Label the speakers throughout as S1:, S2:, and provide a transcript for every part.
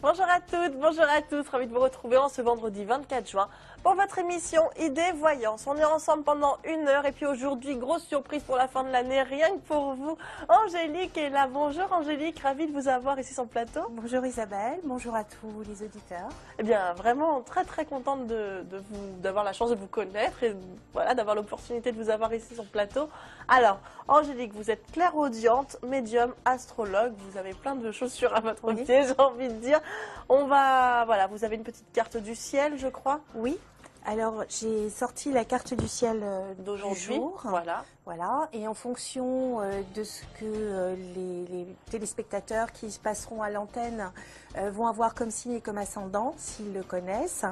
S1: Bonjour à toutes, bonjour à tous, ravi de vous retrouver en ce vendredi 24 juin pour votre émission Idées Voyance. On est ensemble pendant 1 heure et puis aujourd'hui, grosse surprise pour la fin de l'année, rien que pour vous. Angélique est là. Bonjour Angélique, ravie de vous avoir ici sur le plateau.
S2: Bonjour Isabelle, bonjour à tous les auditeurs.
S1: Eh bien, vraiment très contente d'avoir la chance de vous connaître et voilà, d'avoir l'opportunité de vous avoir ici sur le plateau. Alors, Angélique, vous êtes clairaudiente, médium, astrologue, vous avez plein de chaussures à votre pied, j'ai envie de dire. Voilà, vous avez une petite carte du ciel, je crois.
S2: Oui, alors j'ai sorti la carte du ciel
S1: d'aujourd'hui.
S2: Voilà, et en fonction de ce que les téléspectateurs qui se passeront à l'antenne vont avoir comme signe et comme ascendant, s'ils le connaissent,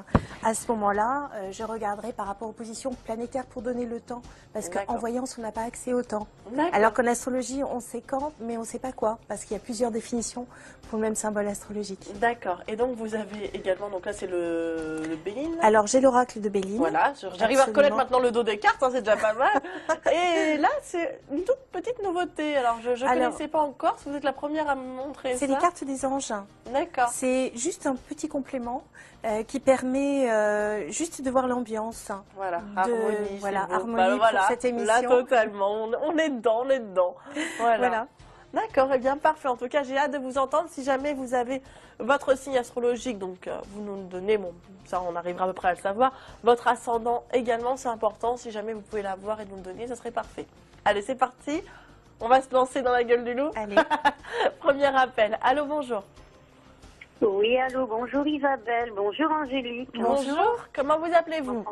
S2: à ce moment-là, je regarderai par rapport aux positions planétaires pour donner le temps, parce qu'en voyance, on n'a pas accès au temps. Alors qu'en astrologie, on sait quand, mais on ne sait pas quoi, parce qu'il y a plusieurs définitions pour le même symbole astrologique.
S1: D'accord, et donc vous avez également, donc là c'est le Béline.
S2: Alors j'ai l'oracle de Béline.
S1: Voilà, j'arrive à reconnaître maintenant le dos des cartes, hein, c'est déjà pas mal. Et là, c'est une toute petite nouveauté. Alors, je ne connaissais pas encore. Vous êtes la première à me montrer ça.
S2: C'est les cartes des anges.
S1: D'accord.
S2: C'est juste un petit complément qui permet juste de voir l'ambiance.
S1: Voilà, harmonie.
S2: Voilà, harmonie pour cette émission.
S1: Là, totalement. On est dedans, on est dedans. Voilà. D'accord, et bien parfait. En tout cas, j'ai hâte de vous entendre. Si jamais vous avez votre signe astrologique, donc vous nous le donnez, bon, ça on arrivera à peu près à le savoir. Votre ascendant également, c'est important. Si jamais vous pouvez l'avoir et nous le donner, ça serait parfait. Allez, c'est parti. On va se lancer dans la gueule du loup.
S2: Allez.
S1: Premier appel. Allô, bonjour.
S3: Oui, allô, bonjour Isabelle, bonjour Angélique.
S1: Bonjour, comment vous appelez-vous?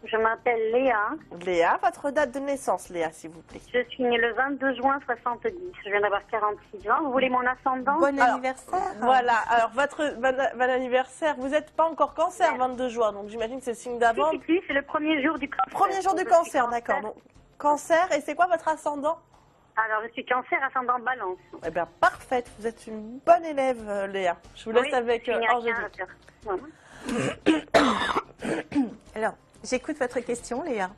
S3: Je m'appelle Léa.
S1: Léa, votre date de naissance, Léa, s'il vous plaît.
S3: Je suis née le 22 juin 70. Je viens d'avoir 46 ans. Vous voulez mon ascendant?
S2: Bon anniversaire.
S1: Voilà, alors votre bon anniversaire, vous n'êtes pas encore cancer 22 juin, donc j'imagine que c'est le signe d'avant.
S3: Si, c'est le premier jour du cancer.
S1: Premier jour du cancer, d'accord. Donc, cancer, et c'est quoi votre ascendant?
S3: Alors, je suis cancer, ascendant balance.
S1: Eh bien, parfaite, vous êtes une bonne élève, Léa. Je vous laisse avec Angélique.
S3: Voilà.
S2: Alors, j'écoute votre question, Léa.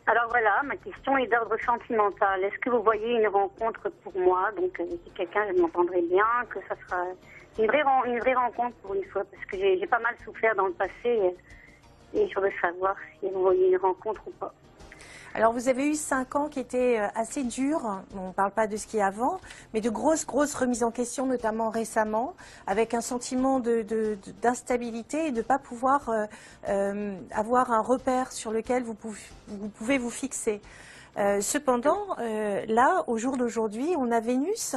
S3: Alors voilà, ma question est d'ordre sentimental. Est-ce que vous voyez une rencontre pour moi? Donc, si quelqu'un, je m'entendrai bien, que ça sera une vraie rencontre pour une fois, parce que j'ai pas mal souffert dans le passé et je voudrais savoir si vous voyez une rencontre ou pas.
S2: Alors, vous avez eu 5 ans qui étaient assez durs. On ne parle pas de ce qui est avant, mais de grosses remises en question, notamment récemment, avec un sentiment d'instabilité et de ne pas pouvoir avoir un repère sur lequel vous pouvez vous fixer. Cependant, là, au jour d'aujourd'hui, on a Vénus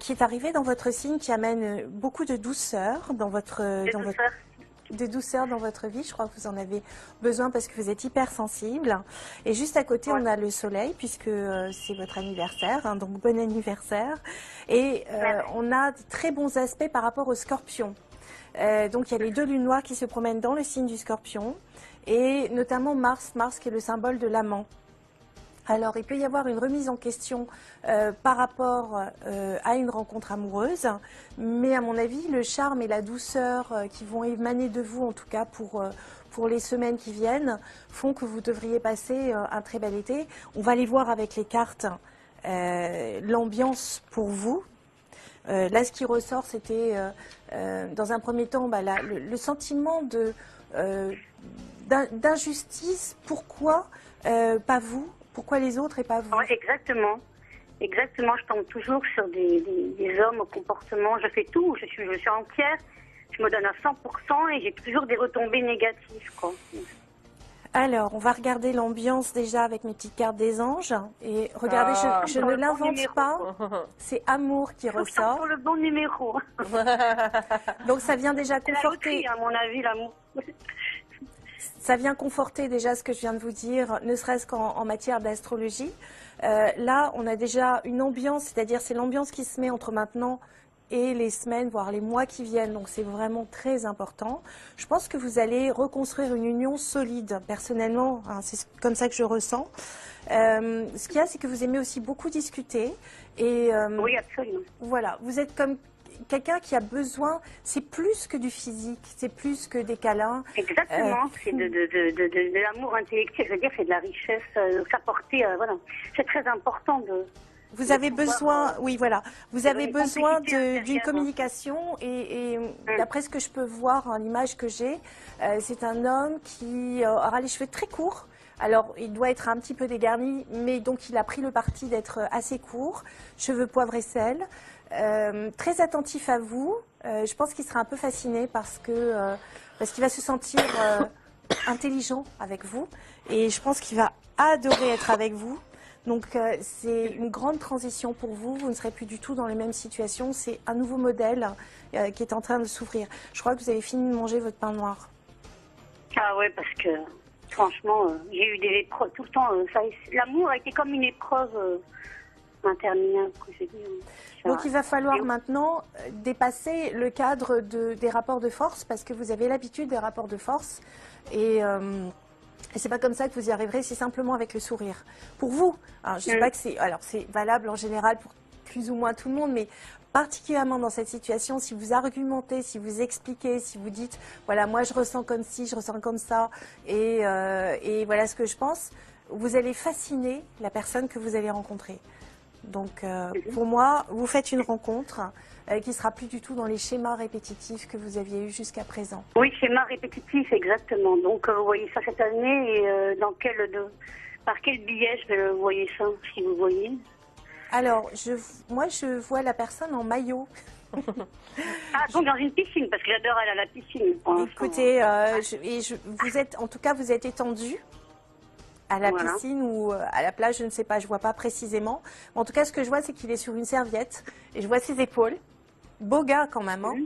S2: qui est arrivée dans votre signe, qui amène beaucoup de douceur dans votre vie. Je crois que vous en avez besoin parce que vous êtes hypersensible. Et juste à côté, on a le soleil, puisque c'est votre anniversaire, hein, donc bon anniversaire. Et on a de très bons aspects par rapport au scorpion. Donc il y a les 2 lunes noires qui se promènent dans le signe du scorpion, et notamment Mars qui est le symbole de l'amant. Alors, il peut y avoir une remise en question par rapport à une rencontre amoureuse, mais à mon avis, le charme et la douceur qui vont émaner de vous, en tout cas pour les semaines qui viennent, font que vous devriez passer un très bel été. On va aller voir avec les cartes l'ambiance pour vous. Là, ce qui ressort, c'était dans un premier temps le sentiment d'injustice. Pourquoi pas vous? Pourquoi les autres et pas vous?
S3: Exactement. Exactement. Je tombe toujours sur des hommes au comportement. Je fais tout. Je suis entière. Je me donne à 100% et j'ai toujours des retombées négatives, quoi.
S2: Alors, on va regarder l'ambiance déjà avec mes petites cartes des anges. Et regardez, je ne l'invente pas. C'est amour qui ressort.
S3: Pour le bon numéro.
S2: Donc, ça vient déjà conforter.
S3: À mon avis, l'amour.
S2: Ça vient conforter déjà ce que je viens de vous dire, ne serait-ce qu'en matière d'astrologie. Là, on a déjà une ambiance, c'est-à-dire c'est l'ambiance qui se met entre maintenant et les semaines, voire les mois qui viennent. Donc c'est vraiment très important. Je pense que vous allez reconstruire une union solide, personnellement. Hein, c'est comme ça que je ressens. Ce qu'il y a, c'est que vous aimez aussi beaucoup discuter. Et,
S3: oui, absolument.
S2: Voilà, vous êtes comme quelqu'un qui a besoin, c'est plus que du physique, c'est plus que des câlins.
S3: Exactement, c'est de l'amour intellectuel, je veux dire, c'est de la richesse, s'apporter, voilà. C'est très important
S2: Vous avez besoin, oui, voilà, vous avez besoin d'une
S3: intérieure.
S2: communication et d'après ce que je peux voir, hein, l'image que j'ai, c'est un homme qui aura les cheveux très courts. Alors, il doit être un petit peu dégarni, mais donc il a pris le parti d'être assez court, cheveux poivre et sel, très attentif à vous. Je pense qu'il sera un peu fasciné parce qu'il va se sentir intelligent avec vous et je pense qu'il va adorer être avec vous. Donc c'est une grande transition pour vous, vous ne serez plus du tout dans les mêmes situations, c'est un nouveau modèle qui est en train de s'ouvrir. Je crois que vous avez fini de manger votre pain noir.
S3: Ah ouais, parce que franchement, j'ai eu des épreuves tout le temps. L'amour a été comme une épreuve interminable.
S2: Donc il va falloir maintenant dépasser le cadre des rapports de force parce que vous avez l'habitude des rapports de force et c'est pas comme ça que vous y arriverez, c'est simplement avec le sourire. Pour vous, alors, je sais pas que c'est valable en général pour plus ou moins tout le monde, mais particulièrement dans cette situation, si vous argumentez, si vous expliquez, si vous dites, voilà, moi je ressens comme ci, je ressens comme ça, et voilà ce que je pense, vous allez fasciner la personne que vous allez rencontrer. Donc, pour moi, vous faites une rencontre qui sera plus du tout dans les schémas répétitifs que vous aviez eus jusqu'à présent.
S3: Oui, schéma répétitif, exactement. Donc, vous voyez ça cette année et par quel biais vous voyez ça, si vous voyez?
S2: Alors, moi, je vois la personne en maillot.
S3: Ah, donc dans une piscine, parce que j'adore aller à la piscine.
S2: Écoutez, vous êtes étendu à la piscine ou à la plage, je ne sais pas, je ne vois pas précisément. En tout cas, ce que je vois, c'est qu'il est sur une serviette et je vois ses épaules. Beau gars quand même, hein.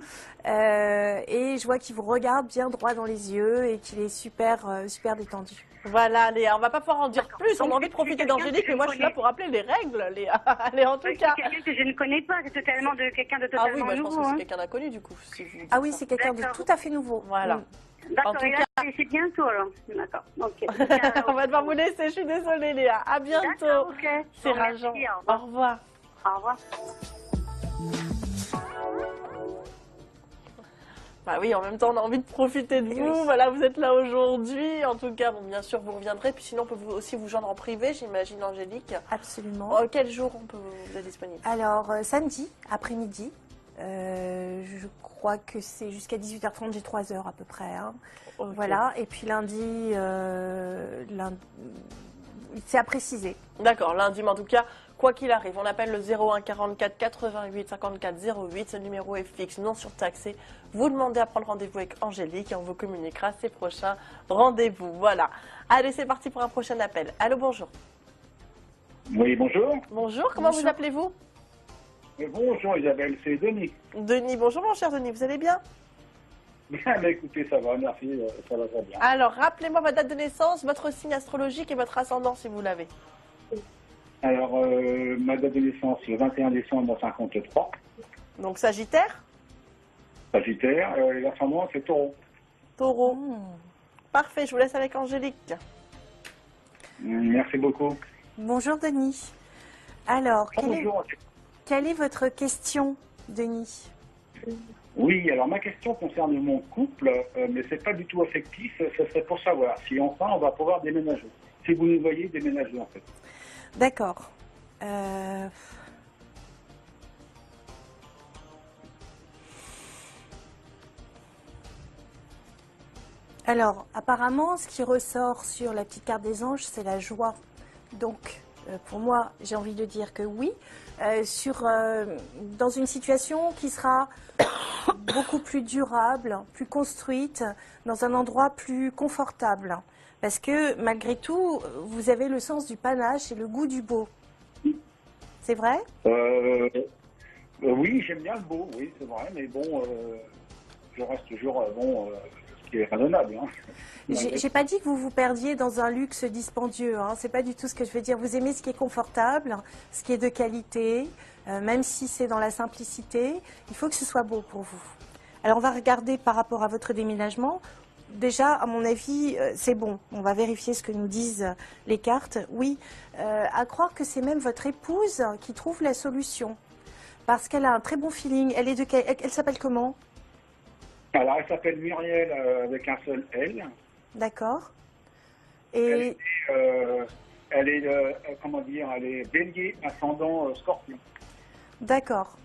S2: Et je vois qu'il vous regarde bien droit dans les yeux et qu'il est super détendu.
S1: Voilà, Léa, on va pas pouvoir en dire plus. On a envie de profiter d'Angélique, mais moi je suis là pour rappeler les règles, Léa. Allez, en tout cas.
S3: C'est quelqu'un que je ne connais pas, c'est quelqu'un de totalement nouveau.
S1: Ah oui, bah, je pense que c'est quelqu'un d'inconnu du coup.
S2: Ah oui, c'est quelqu'un de tout à fait nouveau.
S1: Voilà.
S3: D'accord, et là, c'est bientôt alors. D'accord, ok.
S1: On va devoir vous laisser, je suis désolée, Léa. À bientôt.
S3: Okay.
S1: C'est rageant. Au revoir.
S3: Au revoir.
S1: Bah oui, en même temps, on a envie de profiter de vous. Voilà, vous êtes là aujourd'hui. En tout cas, bon, bien sûr, vous reviendrez. Puis sinon, on peut aussi vous joindre en privé, j'imagine, Angélique.
S2: Absolument.
S1: Quel jour vous êtes disponible?
S2: Alors, samedi, après-midi. Je crois que c'est jusqu'à 18h30, j'ai 3 heures à peu près. Hein. Okay. Voilà, et puis lundi, c'est à préciser.
S1: D'accord, lundi, mais en tout cas, quoi qu'il arrive, on appelle le 01 44 88 54 08. Ce numéro est fixe, non surtaxé. Vous demandez à prendre rendez-vous avec Angélique et on vous communiquera ses prochains rendez-vous. Voilà. Allez, c'est parti pour un prochain appel. Allô, bonjour.
S4: Oui, bonjour.
S1: Bonjour, comment vous appelez-vous?
S4: Bonjour Isabelle, c'est Denis.
S1: Denis, bonjour mon cher Denis, vous allez bien?
S4: Bien, mais écoutez, ça va, merci, ça va très bien.
S1: Alors, rappelez-moi votre date de naissance, votre signe astrologique et votre ascendant si vous l'avez.
S4: Alors, ma date de naissance, le 21 décembre 1953.
S1: Donc Sagittaire?
S4: Sagittaire, l'ascendant, c'est Taureau.
S1: Taureau. Parfait, je vous laisse avec Angélique.
S4: Merci beaucoup.
S2: Bonjour Denis. Alors,
S4: bonjour.
S2: Quelle est votre question, Denis?
S4: Oui, alors ma question concerne mon couple, mais c'est pas du tout affectif. Ce serait pour savoir si enfin on va pouvoir déménager. Si vous nous voyez déménager en fait.
S2: D'accord. Alors, apparemment, ce qui ressort sur la petite carte des anges, c'est la joie. Donc, pour moi, j'ai envie de dire que oui, dans une situation qui sera beaucoup plus durable, plus construite, dans un endroit plus confortable. Parce que, malgré tout, vous avez le sens du panache et le goût du beau. C'est vrai?
S4: Oui, j'aime bien le beau, oui, c'est vrai, mais bon, je reste toujours, ce qui est raisonnable. Hein.
S2: J'ai pas dit que vous vous perdiez dans un luxe dispendieux, hein. C'est pas du tout ce que je veux dire. Vous aimez ce qui est confortable, ce qui est de qualité, même si c'est dans la simplicité, il faut que ce soit beau pour vous. Alors on va regarder par rapport à votre déménagement. Déjà, à mon avis, c'est bon. On va vérifier ce que nous disent les cartes. Oui, à croire que c'est même votre épouse qui trouve la solution. Parce qu'elle a un très bon feeling. Elle s'appelle comment?
S4: Alors, elle s'appelle Muriel avec un seul L.
S2: D'accord.
S4: Et elle est, comment dire, elle est bélier, ascendant scorpion.
S2: D'accord.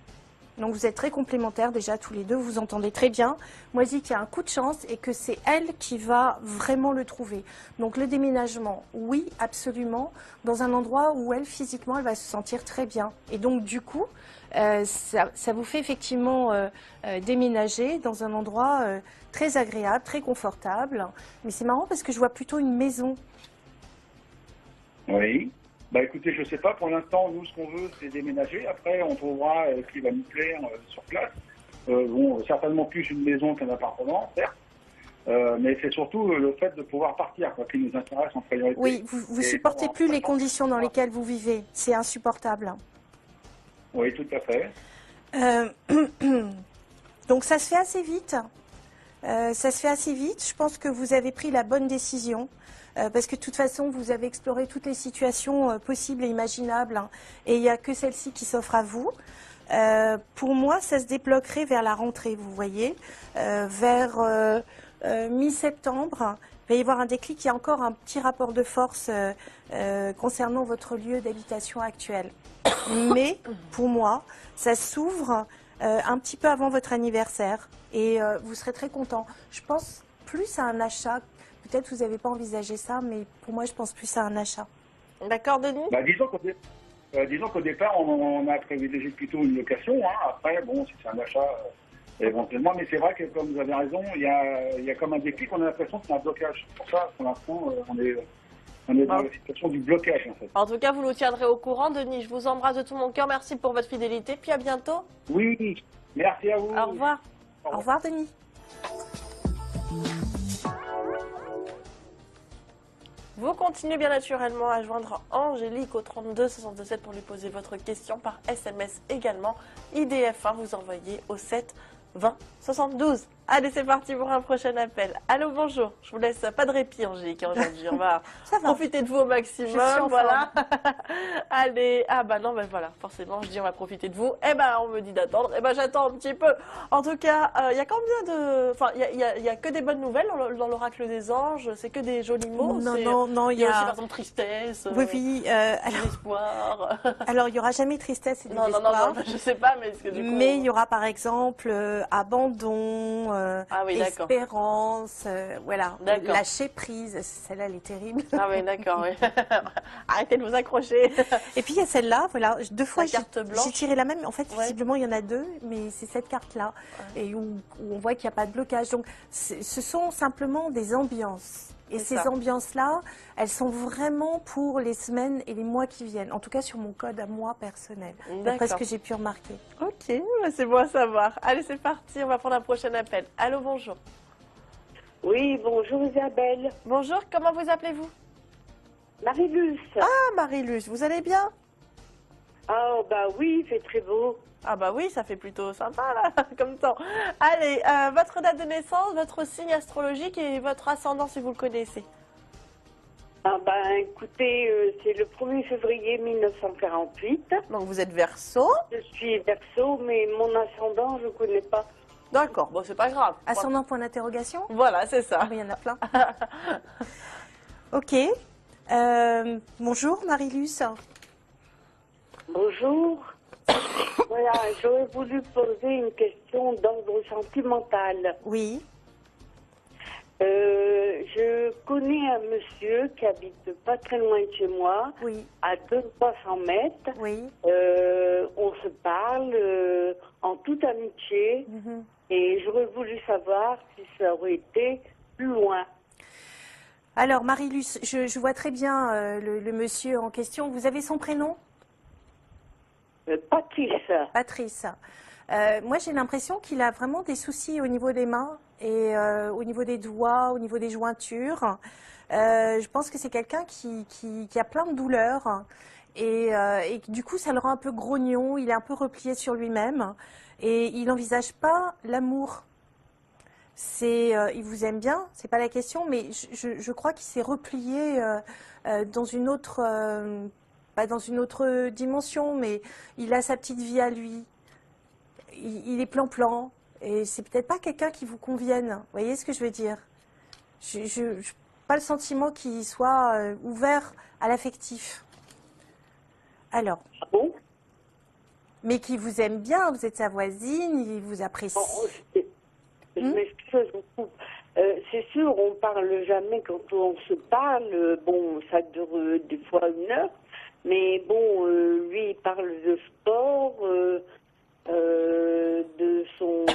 S2: Donc vous êtes très complémentaires déjà tous les deux, vous vous entendez très bien. Moi je dis qu'il y a un coup de chance et que c'est elle qui va vraiment le trouver. Donc le déménagement, oui, absolument, dans un endroit où elle, physiquement, elle va se sentir très bien. Et donc du coup, ça vous fait effectivement déménager dans un endroit très agréable, très confortable. Mais c'est marrant parce que je vois plutôt une maison.
S4: Oui. Bah écoutez, je sais pas, pour l'instant, nous, ce qu'on veut, c'est déménager. Après, on trouvera ce qui va nous plaire sur place. Bon, certainement plus une maison qu'un appartement, certes. Mais c'est surtout le fait de pouvoir partir, quoi, qui nous intéresse en priorité.
S2: Oui, vous ne supportez plus les conditions dans lesquelles vous vivez. C'est insupportable.
S4: Oui, tout à fait.
S2: Donc ça se fait assez vite. Ça se fait assez vite. Je pense que vous avez pris la bonne décision. Parce que de toute façon, vous avez exploré toutes les situations possibles et imaginables. Hein, et il n'y a que celle-ci qui s'offre à vous. Pour moi, ça se débloquerait vers la rentrée, vous voyez. Vers mi-septembre, il va y avoir un déclic. Il y a encore un petit rapport de force concernant votre lieu d'habitation actuel. Mais pour moi, ça s'ouvre un petit peu avant votre anniversaire. Et vous serez très content. Je pense plus à un achat. Peut-être que vous n'avez pas envisagé ça, mais pour moi, je pense plus à un achat.
S1: D'accord, Denis?
S4: Bah, disons qu'au départ, on a privilégié plutôt une location. Hein. Après, bon, si c'est un achat, éventuellement. Mais c'est vrai que, comme vous avez raison, il y a comme un déclic, on a l'impression qu'il y a un blocage. Pour ça, pour l'instant, on est dans la situation du blocage, en fait.
S1: En tout cas, vous nous tiendrez au courant, Denis. Je vous embrasse de tout mon cœur. Merci pour votre fidélité. Puis à bientôt.
S4: Oui, merci à vous.
S1: Au revoir.
S2: Au revoir, Denis.
S1: Vous continuez bien naturellement à joindre Angélique au 32 67 pour lui poser votre question par SMS également. IDF1, vous envoyez au 7 20 72. Allez, c'est parti pour un prochain appel. Allô, bonjour. Je vous laisse pas de répit, Angélique, aujourd'hui. On va profiter de vous au maximum. Voilà. Allez. Ah bah non, ben voilà. Forcément, je dis on va profiter de vous. Eh ben, on me dit d'attendre. Eh ben, j'attends un petit peu. En tout cas, il y a combien de... Enfin, il y a que des bonnes nouvelles dans l'oracle des anges. C'est que des jolis mots.
S2: Non,
S1: il y a aussi, par exemple, tristesse.
S2: Oui,
S1: alors... espoir.
S2: Alors, il n'y aura jamais tristesse et désespoir.
S1: Non, je sais pas, mais... Que, du coup,
S2: mais il y aura, par exemple, abandon...
S1: ah oui,
S2: espérance, voilà, lâcher prise, celle-là elle est terrible.
S1: Ah oui, d'accord, oui. Arrêtez de vous accrocher.
S2: Et puis il y a celle-là, voilà, deux fois j'ai tiré la même, en fait visiblement il y en a deux, mais c'est cette carte-là, et où on voit qu'il n'y a pas de blocage. Donc ce sont simplement des ambiances. Et ces ambiances-là, elles sont vraiment pour les semaines et les mois qui viennent. En tout cas, sur mon code à moi personnel. D'après ce que j'ai pu remarquer.
S1: Ok, c'est bon à savoir. Allez, c'est parti. On va prendre un prochain appel. Allô, bonjour.
S5: Oui, bonjour Isabelle.
S1: Bonjour, comment vous appelez-vous?
S5: Marie-Luce.
S1: Ah, Marie-Luce, vous allez bien?
S5: Ah, bah oui, il fait très beau.
S1: Ah bah oui, ça fait plutôt sympa là, comme temps. Allez, votre date de naissance, votre signe astrologique et votre ascendant si vous le connaissez.
S5: Ah bah écoutez, c'est le 1er février 1948.
S1: Donc vous êtes Verseau.
S5: Je suis Verseau, mais mon ascendant, je ne connais pas.
S1: D'accord, bon c'est pas grave.
S2: Ascendant point d'interrogation?
S1: Voilà, c'est ça.
S2: Il y en a plein. Ok. Bonjour Marie-Luce.
S5: Bonjour. Voilà, j'aurais voulu poser une question d'ordre sentimental.
S2: Oui.
S5: Je connais un monsieur qui habite pas très loin de chez moi,
S2: oui.
S5: à 200-300 mètres.
S2: Oui.
S5: On se parle en toute amitié et j'aurais voulu savoir si ça aurait été plus loin.
S2: Alors Marie-Luce, je vois très bien le monsieur en question. Vous avez son prénom?
S5: Patrice.
S2: Patrice. Moi, j'ai l'impression qu'il a vraiment des soucis au niveau des mains et au niveau des doigts, au niveau des jointures. Je pense que c'est quelqu'un qui a plein de douleurs et du coup, ça le rend un peu grognon. Il est un peu replié sur lui-même et il n'envisage pas l'amour. Il vous aime bien, c'est pas la question, mais je crois qu'il s'est replié dans une autre... pas dans une autre dimension, mais il a sa petite vie à lui. Il est plan-plan. Et c'est peut-être pas quelqu'un qui vous convienne. Vous voyez ce que je veux dire? pas le sentiment qu'il soit ouvert à l'affectif. Alors.
S5: Ah bon?
S2: Mais qui vous aime bien, vous êtes sa voisine, il vous apprécie.
S5: Je m'excuse, c'est sûr, on parle jamais quand on se parle. Bon, ça dure des fois 1 heure. Mais bon, lui, il parle de sport, de son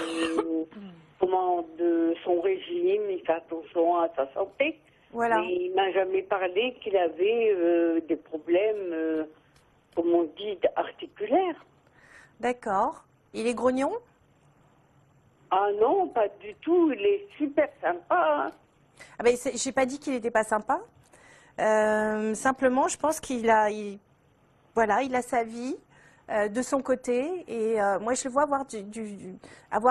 S5: de son régime, il fait attention à sa santé.
S2: Voilà.
S5: Mais il m'a jamais parlé qu'il avait des problèmes, comme on dit, articulaires.
S2: D'accord. Il est grognon?
S5: Ah non, pas du tout. Il est super sympa. Hein.
S2: Ah ben, j'ai pas dit qu'il n'était pas sympa. Simplement, je pense voilà, il a sa vie de son côté. Et moi, je le vois avoir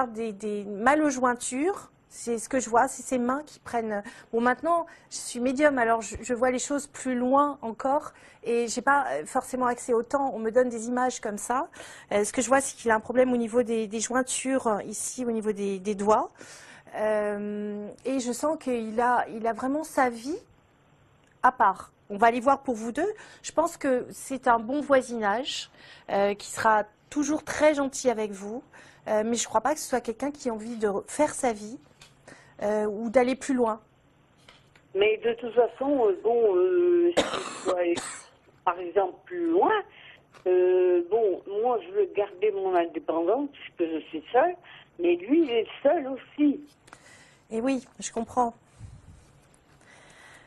S2: des mal aux jointures. C'est ce que je vois, c'est ses mains qui prennent... Bon, maintenant, je suis médium, alors je vois les choses plus loin encore. Et j'ai pas forcément accès au temps. On me donne des images comme ça. Ce que je vois, c'est qu'il a un problème au niveau des jointures, ici, au niveau des doigts. Et je sens qu'il a vraiment sa vie à part. On va aller voir pour vous deux. Je pense que c'est un bon voisinage qui sera toujours très gentil avec vous. Mais je ne crois pas que ce soit quelqu'un qui a envie de faire sa vie ou d'aller plus loin.
S5: Mais de toute façon, bon, s'il doit aller, par exemple, plus loin, bon, moi, je veux garder mon indépendance puisque je suis seule, mais lui, il est seul aussi.
S2: Et oui, je comprends.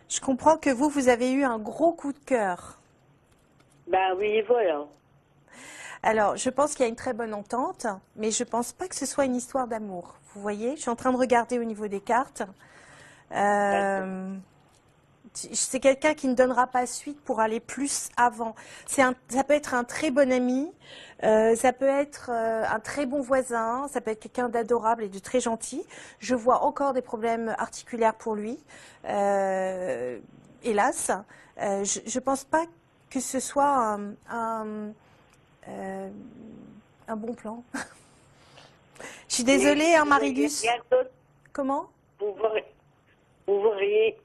S2: Je comprends que vous avez eu un gros coup de cœur.
S5: Ben oui, voilà.
S2: Alors, je pense qu'il y a une très bonne entente, mais je ne pense pas que ce soit une histoire d'amour. Vous voyez, je suis en train de regarder au niveau des cartes. C'est quelqu'un qui ne donnera pas suite pour aller plus avant. Ça peut être un très bon ami, ça peut être un très bon voisin, ça peut être quelqu'un d'adorable et de très gentil. Je vois encore des problèmes articulaires pour lui, hélas. Je ne pense pas que ce soit un bon plan. Je suis désolée, hein, Marilus. Comment?
S5: Vous voyez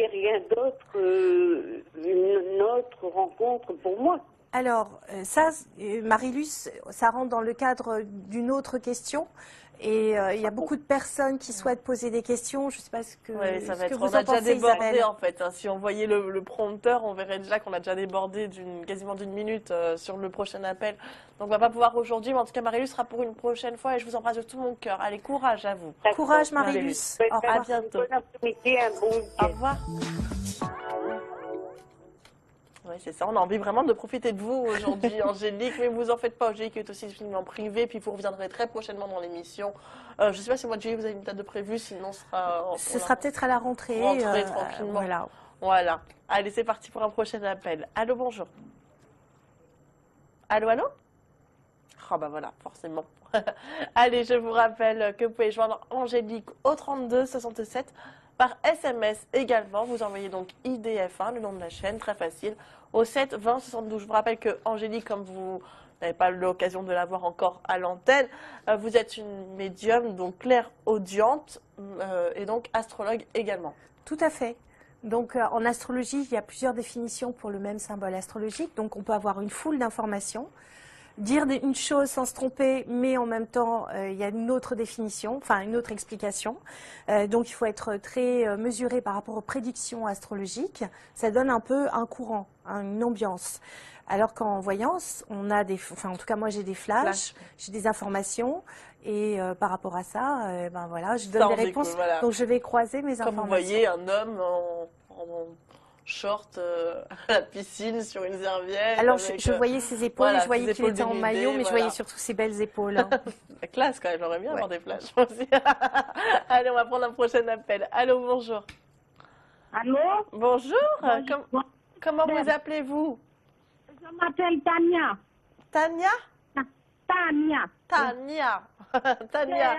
S5: rien d'autre, une autre rencontre pour moi?
S2: Alors, ça, Marilus, ça rentre dans le cadre d'une autre question. Et il y a beaucoup de personnes qui souhaitent poser des questions. Je ne sais pas ce que,
S1: ça va
S2: ce que
S1: être,
S2: vous
S1: on a
S2: en
S1: déjà
S2: pensez,
S1: débordé
S2: Isabelle.
S1: en fait. Hein. Si on voyait le prompteur, on verrait déjà qu'on a déjà débordé quasiment d'une minute sur le prochain appel. Donc on va pas pouvoir aujourd'hui, mais en tout cas Marilus sera pour une prochaine fois et je vous embrasse de tout mon cœur. Allez, courage à vous.
S2: Courage, Marilus. Au revoir.
S1: À bientôt.
S5: Bon après-midi, un bon week-end.
S1: Au revoir. Oui, c'est ça. On a envie vraiment de profiter de vous aujourd'hui, Angélique. Mais vous en faites pas, Angélique est aussi en privé. Puis vous reviendrez très prochainement dans l'émission. Je ne sais pas si au mois de juillet vous avez une date de prévue. Sinon,
S2: ce sera peut-être à la rentrée.
S1: Tranquillement.
S2: Voilà.
S1: Voilà. Allez, c'est parti pour un prochain appel. Allô, bonjour. Allô, allô? Oh, bah voilà, forcément. Allez, je vous rappelle que vous pouvez joindre Angélique au 32 67 par SMS également. Vous envoyez donc IDF1, le nom de la chaîne, très facile, au 7 20 72. Je vous rappelle que Angélique, comme vous n'avez pas l'occasion de la voir encore à l'antenne, vous êtes une médium, donc clairaudiente et donc astrologue également.
S2: Tout à fait. Donc, en astrologie, il y a plusieurs définitions pour le même symbole astrologique. Donc, on peut avoir une foule d'informations, dire une chose sans se tromper, mais en même temps, il y a une autre définition, enfin une autre explication. Donc, il faut être très mesuré par rapport aux prédictions astrologiques. Ça donne un peu un courant, une ambiance. Alors qu'en voyance, on a enfin en tout cas moi j'ai des flashs, j'ai des informations et par rapport à ça, ben voilà, je donne des réponses.
S1: Découle, voilà.
S2: Donc je vais croiser mes informations.
S1: Comme vous voyez un homme en short à la piscine sur une serviette.
S2: Alors
S1: avec,
S2: je voyais ses épaules,
S1: voilà,
S2: je voyais qu'il était en maillot, mais je voyais surtout ses belles épaules. Hein.
S1: La classe quand même, j'aimerais bien avoir des flashs aussi. Allez, on va prendre un prochain appel. Allô, bonjour.
S6: Allô?
S1: Bonjour. Comment vous appelez-vous?
S6: Je m'appelle Tania.
S1: Tania?
S6: Tania.
S1: Tania. Tania.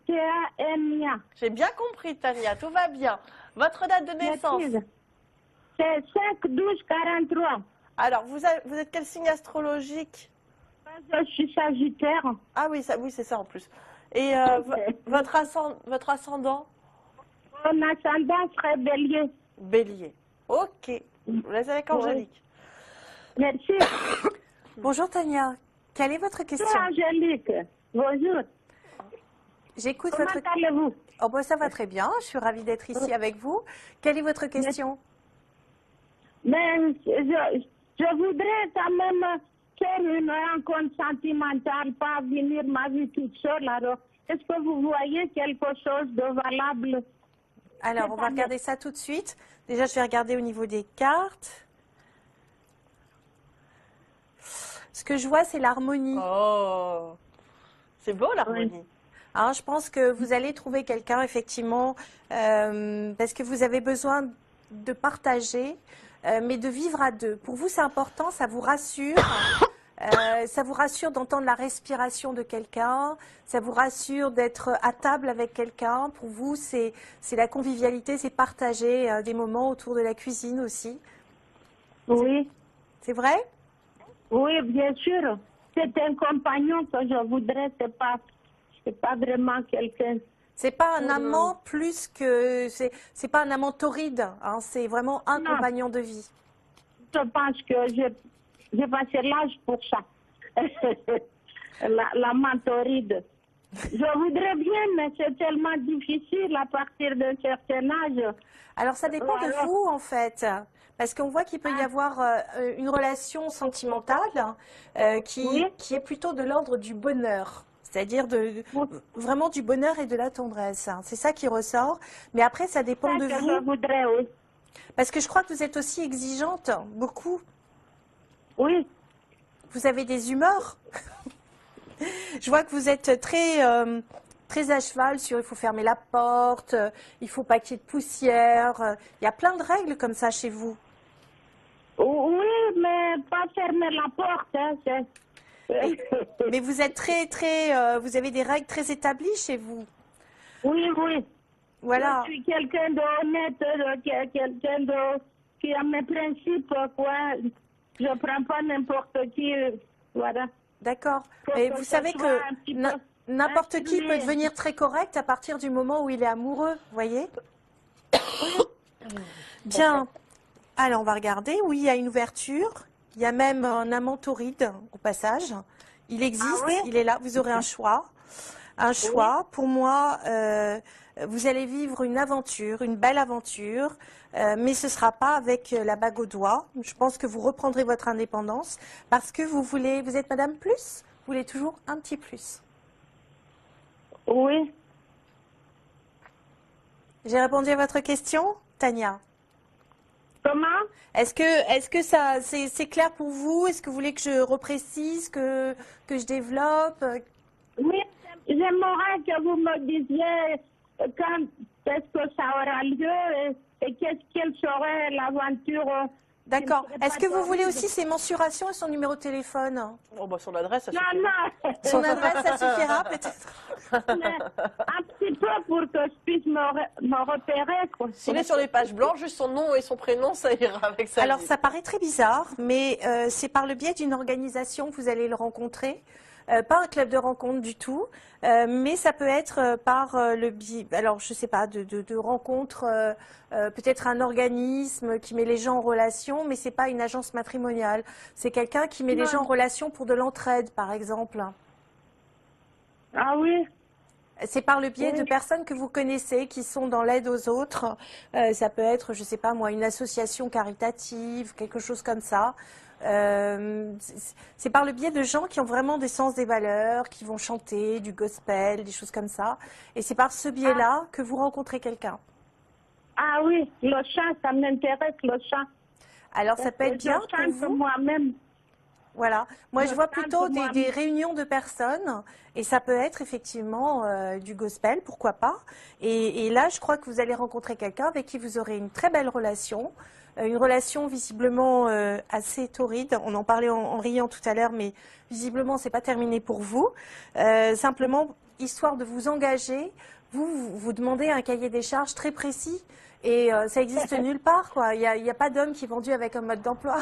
S6: T-A-N-I-A.
S1: J'ai bien compris, Tania, tout va bien. Votre date de naissance?
S6: C'est 5-12-43.
S1: Alors, vous êtes quel signe astrologique?
S6: Je suis Sagittaire.
S1: Ah oui, c'est ça en plus. Et votre ascendant?
S6: Mon ascendant serait bélier.
S1: Bélier. Ok. Je vous laisse avec Angélique.
S6: Merci.
S2: Bonjour Tania, quelle est votre
S6: C'est
S2: question?
S6: Angélique. Bonjour.
S2: J'écoute
S6: Comment
S2: votre...
S6: allez-vous?
S2: Oh, bah, ça va très bien, je suis ravie d'être ici avec vous. Quelle est votre question?
S6: Mais je voudrais quand même faire une rencontre sentimentale, pas venir ma vie toute seule. Alors, est-ce que vous voyez quelque chose de valable?
S2: Alors, on va regarder ça tout de suite. Déjà, je vais regarder au niveau des cartes. Ce que je vois, c'est l'harmonie.
S1: Oh. C'est beau l'harmonie.
S2: Hein, je pense que vous allez trouver quelqu'un, effectivement, parce que vous avez besoin de partager, mais de vivre à deux. Pour vous, c'est important, ça vous rassure. Ça vous rassure d'entendre la respiration de quelqu'un, ça vous rassure d'être à table avec quelqu'un. Pour vous, c'est la convivialité, c'est partager des moments autour de la cuisine aussi.
S6: Oui.
S2: C'est vrai?
S6: Oui, bien sûr. C'est un compagnon que je voudrais, c'est pas vraiment quelqu'un.
S2: C'est pas un amant plus que... C'est pas un amant torride, hein, c'est vraiment un
S6: Non.
S2: compagnon de vie.
S6: Je pense que j'ai passé l'âge pour ça. la mentoride. Je voudrais bien, mais c'est tellement difficile à partir d'un certain âge.
S2: Alors ça dépend de
S6: Alors-
S2: vous en fait, parce qu'on voit qu'il peut y avoir une relation sentimentale
S6: Oui.
S2: qui est plutôt de l'ordre du bonheur, c'est-à-dire vraiment du bonheur et de la tendresse. Hein. C'est ça qui ressort, mais après ça dépend
S6: C'est
S2: de
S6: ça que
S2: vous,
S6: je voudrais, oui.
S2: parce que je crois que vous êtes aussi exigeante, beaucoup.
S6: Oui.
S2: Vous avez des humeurs. Je vois que vous êtes très à cheval sur il faut fermer la porte, il faut pas qu'il y ait de poussière. Il y a plein de règles comme ça chez vous.
S6: Oui, mais pas fermer la porte. Hein,
S2: Mais vous êtes vous avez des règles très établies chez vous.
S6: Oui, oui.
S2: Voilà.
S6: Je suis quelqu'un d'honnête, quelqu'un qui a mes principes, quoi. Je prends pas n'importe qui, voilà.
S2: D'accord.
S6: Faut
S2: Mais
S6: que
S2: vous
S6: ça
S2: savez
S6: soit
S2: que
S6: un petit peu
S2: n'importe qui peut
S6: instruit.
S2: devenir très correct à partir du moment où il est amoureux, vous voyez? Bien. Alors, on va regarder. Oui, il y a une ouverture. Il y a même un amant torride au passage. Il existe,
S6: Ah oui?
S2: il est là. Vous aurez un choix. Un choix. Pour moi, vous allez vivre une aventure, une belle aventure, mais ce ne sera pas avec la bague au doigt. Je pense que vous reprendrez votre indépendance parce que vous êtes Madame Plus, vous voulez toujours un petit plus.
S6: Oui.
S2: J'ai répondu à votre question, Tania?
S6: Comment?
S2: Est-ce que ça c'est clair pour vous? Est-ce que vous voulez que je reprécise, que je développe?
S6: Oui, j'aimerais que vous me disiez quand est-ce que ça aura lieu et quelle serait l'aventure.
S2: D'accord.
S6: qui ne serait
S2: Est-ce
S6: pas
S2: que vous voulez
S6: terrible.
S2: aussi ses mensurations et son numéro de téléphone?
S1: Oh, bah, son adresse, ça
S6: Non,
S1: suffit.
S6: non.
S2: Son adresse, ça suffira peut-être?
S6: Mais un petit peu pour que je puisse me repérer, quoi.
S1: S'il est sur les pages blanches, juste son nom et son prénom, ça ira avec ça.
S2: Alors, ça paraît très bizarre, mais c'est par le biais d'une organisation que vous allez le rencontrer. Pas un club de rencontre du tout, mais ça peut être par le biais, alors je sais pas, de rencontres, peut-être un organisme qui met les gens en relation, mais c'est pas une agence matrimoniale. C'est quelqu'un qui met les
S6: Non.
S2: gens en relation pour de l'entraide, par exemple.
S6: Ah oui?
S2: C'est par le biais
S6: Oui.
S2: de personnes que vous connaissez qui sont dans l'aide aux autres. Ça peut être, je sais pas moi, une association caritative, quelque chose comme ça. C'est par le biais de gens qui ont vraiment des sens des valeurs, qui vont chanter du gospel, des choses comme ça. Et c'est par ce biais-là que vous rencontrez quelqu'un.
S6: Ah oui, le chant, ça m'intéresse, le chant.
S2: Alors ça peut être bien
S6: Je
S2: pour
S6: chante
S2: vous.
S6: moi-même.
S2: Voilà. Moi, je
S6: Je
S2: vois
S6: chante
S2: plutôt
S6: moi-même.
S2: des réunions de personnes et ça peut être effectivement du gospel, pourquoi pas. Et là, je crois que vous allez rencontrer quelqu'un avec qui vous aurez une très belle relation. Une relation visiblement assez torride. On en parlait en riant tout à l'heure, mais visiblement, c'est pas terminé pour vous. Simplement, histoire de vous engager, vous demandez un cahier des charges très précis et ça existe nulle part, quoi. Il y a pas d'homme qui est vendu avec un mode d'emploi.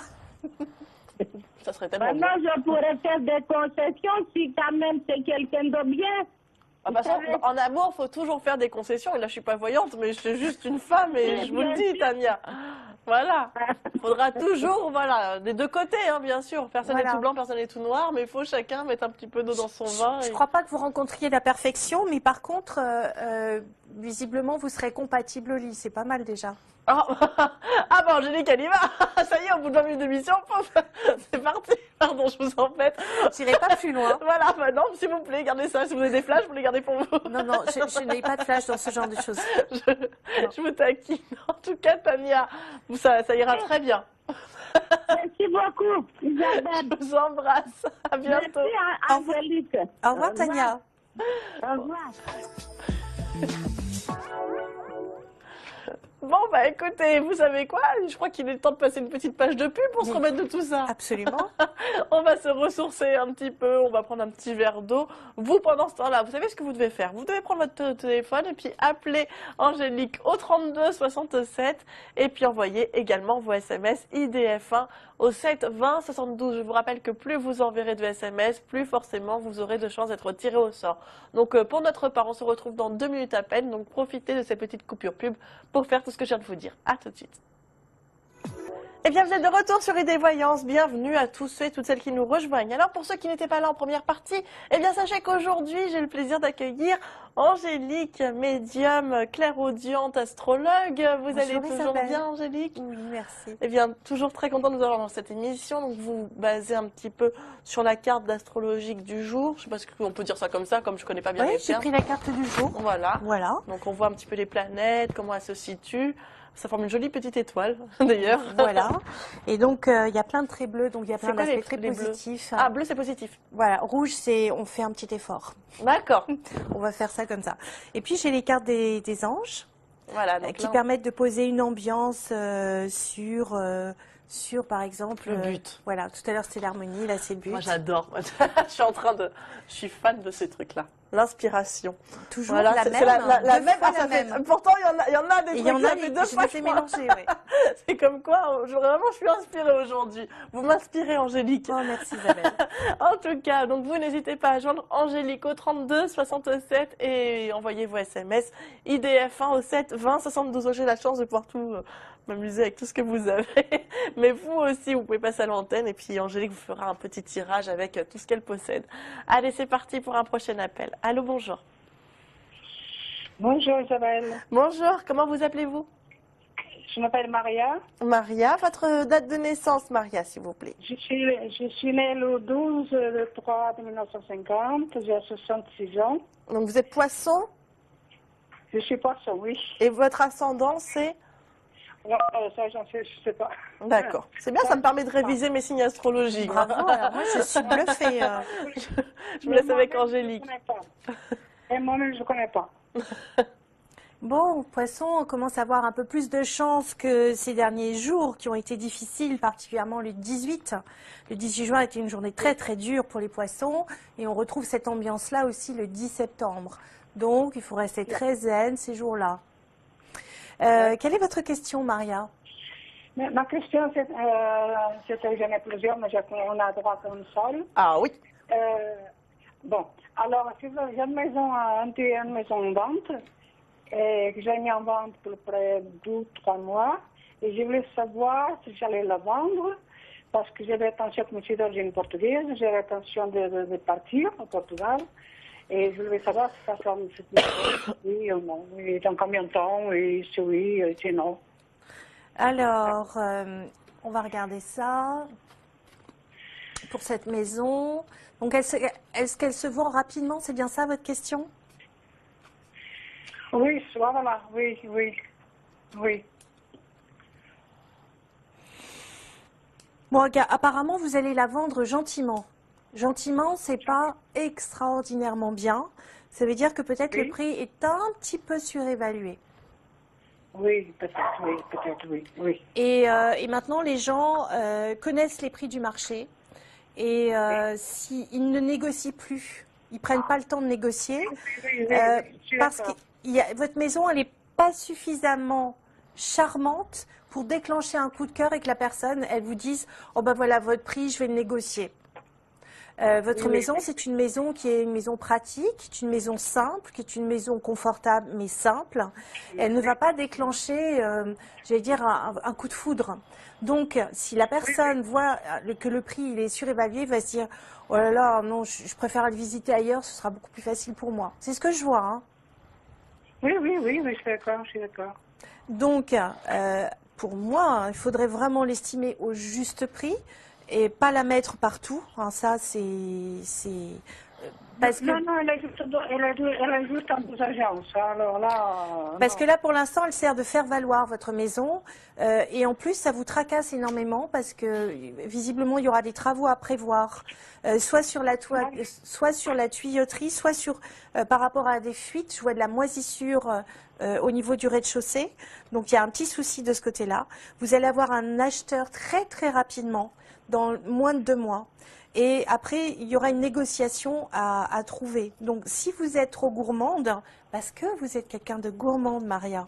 S1: Ça serait tellement
S6: Maintenant, je pourrais faire des concessions si quand même c'est quelqu'un de bien.
S1: De toute façon, en amour, il faut toujours faire des concessions. Et là, je suis pas voyante, mais je suis juste une femme et je vous le dis, Tania. Voilà. Il faudra toujours, voilà, des deux côtés, hein, bien sûr. Personne n'est tout blanc, personne n'est tout noir, mais il faut chacun mettre un petit peu d'eau dans son vin.
S2: Je ne crois pas que vous rencontriez la perfection, mais par contre, visiblement, vous serez compatible au lit. C'est pas mal déjà.
S1: Ah, ah bah Angélique, elle y va. Ça y est, au bout de 20 minutes d'émission, c'est parti. Pardon, je vous embête.
S2: J'irai pas plus loin.
S1: Voilà, bah non, s'il vous plaît, gardez ça. Si vous avez des flashs, vous les gardez pour vous.
S2: Non, non, je n'ai pas de flash dans ce genre de choses.
S1: Je vous taquine. En tout cas, Tania, ça ira très bien.
S6: Merci beaucoup, Isabelle.
S1: Je vous embrasse. À bientôt.
S6: Merci, Angélique.
S2: Au revoir, Tania.
S6: Au revoir.
S1: Bon, bah écoutez, vous savez quoi? Je crois qu'il est temps de passer une petite page de pub pour se remettre de tout ça.
S2: Absolument.
S1: On va se ressourcer un petit peu, on va prendre un petit verre d'eau. Vous, pendant ce temps-là, vous savez ce que vous devez faire? Vous devez prendre votre téléphone et puis appeler Angélique au 32 67 et puis envoyer également vos SMS IDF1 au 7 20 72. Je vous rappelle que plus vous enverrez de SMS, plus forcément vous aurez de chances d'être tiré au sort. Donc pour notre part, on se retrouve dans 2 minutes à peine, donc profitez de ces petites coupures pub pour faire tout ce que je viens de vous dire. À tout de suite. Eh bien, vous êtes de retour sur Idées Voyance. Bienvenue à tous ceux et toutes celles qui nous rejoignent. Alors, pour ceux qui n'étaient pas là en première partie, eh bien, sachez qu'aujourd'hui, j'ai le plaisir d'accueillir Angélique, médium, clairaudiente, astrologue. Vous allez toujours bien, Angélique?
S2: Oui, merci.
S1: Eh bien, toujours très content de vous avoir dans cette émission. Donc, vous basez un petit peu sur la carte d'astrologique du jour. Je ne sais pas si on peut dire ça comme ça, comme je ne connais pas bien les
S2: termes. Oui, j'ai pris la carte du jour.
S1: Voilà.
S2: Voilà.
S1: Donc, on voit un petit peu les planètes, comment elles se situent. Ça forme une jolie petite étoile, d'ailleurs.
S2: Voilà. Et donc, il y a plein de traits bleus, donc il y a plein d'aspects très positifs.
S1: Ah, bleu, c'est positif.
S2: Voilà. Rouge, c'est on fait un petit effort.
S1: D'accord.
S2: On va faire ça comme ça. Et puis, j'ai les cartes des anges.
S1: Voilà. Donc
S2: qui permettent de poser une ambiance sur, par exemple...
S1: le but.
S2: Voilà. Tout à l'heure, c'était l'harmonie. Là, c'est le but.
S1: Moi, j'adore. Je suis fan de ces trucs-là. L'inspiration.
S2: Toujours
S1: voilà,
S2: la même.
S1: C'est la même.
S2: Ah, la même.
S1: Pourtant, il y en a des trucs
S2: qui
S1: fait deux fois.
S2: Je les ai mélangés, oui.
S1: C'est comme quoi, vraiment, je suis inspirée aujourd'hui. Vous m'inspirez, Angélique.
S2: Oh, merci Isabelle.
S1: En tout cas, donc vous n'hésitez pas à joindre Angélique au 32 67 et envoyez vos SMS IDF1 au 7 20 72. J'ai la chance de pouvoir tout m'amuser avec tout ce que vous avez. Mais vous aussi, vous pouvez passer à l'antenne et puis Angélique vous fera un petit tirage avec tout ce qu'elle possède. Allez, c'est parti pour un prochain appel. Allô, bonjour.
S7: Bonjour Isabelle.
S1: Bonjour, comment vous appelez-vous?
S7: Je m'appelle Maria.
S1: Maria, votre date de naissance, Maria, s'il vous plaît.
S7: Je suis née le 12/3 1950, j'ai 66 ans.
S1: Donc vous êtes poisson?
S7: Je suis poisson, oui.
S1: Et votre ascendant, c'est?
S7: Ça, je sais pas.
S1: D'accord. C'est bien, ça me permet de réviser mes signes astrologiques.
S2: Bravo, alors moi je suis bluffée.
S1: Je me laisse avec Angélique.
S7: Et moi-même, je ne connais pas.
S2: Bon, poisson, on commence à avoir un peu plus de chance que ces derniers jours qui ont été difficiles, particulièrement le 18. Le 18 juin était une journée très très dure pour les poissons et on retrouve cette ambiance-là aussi le 10 septembre. Donc, il faut rester très zen ces jours-là. Quelle est votre question, Maria?
S7: Ma question, c'était, j'en ai plusieurs, mais on a droit à une seule.
S1: Ah oui.
S7: Bon, alors, j'ai une maison en vente, que j'ai mis en vente pour près de 2-3 mois, et je voulais savoir si j'allais la vendre, parce que j'avais l'intention, comme je suis d'origine portugaise, j'avais l'intention de partir au Portugal. Et je voulais savoir si ça sera oui ou non, et dans combien de temps, et si oui, et si non.
S2: Alors, on va regarder ça. Pour cette maison. Donc, est-ce qu'elle se vend rapidement? C'est bien ça votre question?
S7: Oui, voilà, oui.
S2: Bon, apparemment, vous allez la vendre gentiment. Gentiment, c'est pas extraordinairement bien. Ça veut dire que peut-être le prix est un petit peu surévalué.
S7: Oui, peut-être, oui.
S2: Et maintenant, les gens connaissent les prix du marché. Et s'ils ne négocient plus, ils prennent pas le temps de négocier. Parce que votre maison, elle n'est pas suffisamment charmante pour déclencher un coup de cœur et que la personne, elle vous dise « Oh ben voilà votre prix, je vais le négocier ». Votre maison, c'est une maison qui est une maison pratique, qui est une maison simple, qui est une maison confortable mais simple. Elle ne va pas déclencher, j'allais dire, un coup de foudre. Donc, si la personne voit que le prix il est surévalué, il va se dire « Oh là là, non, je préfère le visiter ailleurs, ce sera beaucoup plus facile pour moi. » C'est ce que je vois. Hein.
S7: Oui, je suis d'accord.
S2: Donc, pour moi, il faudrait vraiment l'estimer au juste prix et pas la mettre partout. Hein, ça, c'est parce que...
S7: Non, elle a juste en dosage. Alors là...
S2: Parce que là, pour l'instant, elle sert de faire valoir votre maison. Et en plus, ça vous tracasse énormément parce que visiblement, il y aura des travaux à prévoir. Soit sur la tuyauterie, soit sur, par rapport à des fuites. Je vois de la moisissure au niveau du rez-de-chaussée. Donc, il y a un petit souci de ce côté-là. Vous allez avoir un acheteur très, très rapidement, dans moins de 2 mois. Et après, il y aura une négociation à trouver. Donc, si vous êtes trop gourmande, parce que vous êtes quelqu'un de gourmande, Maria,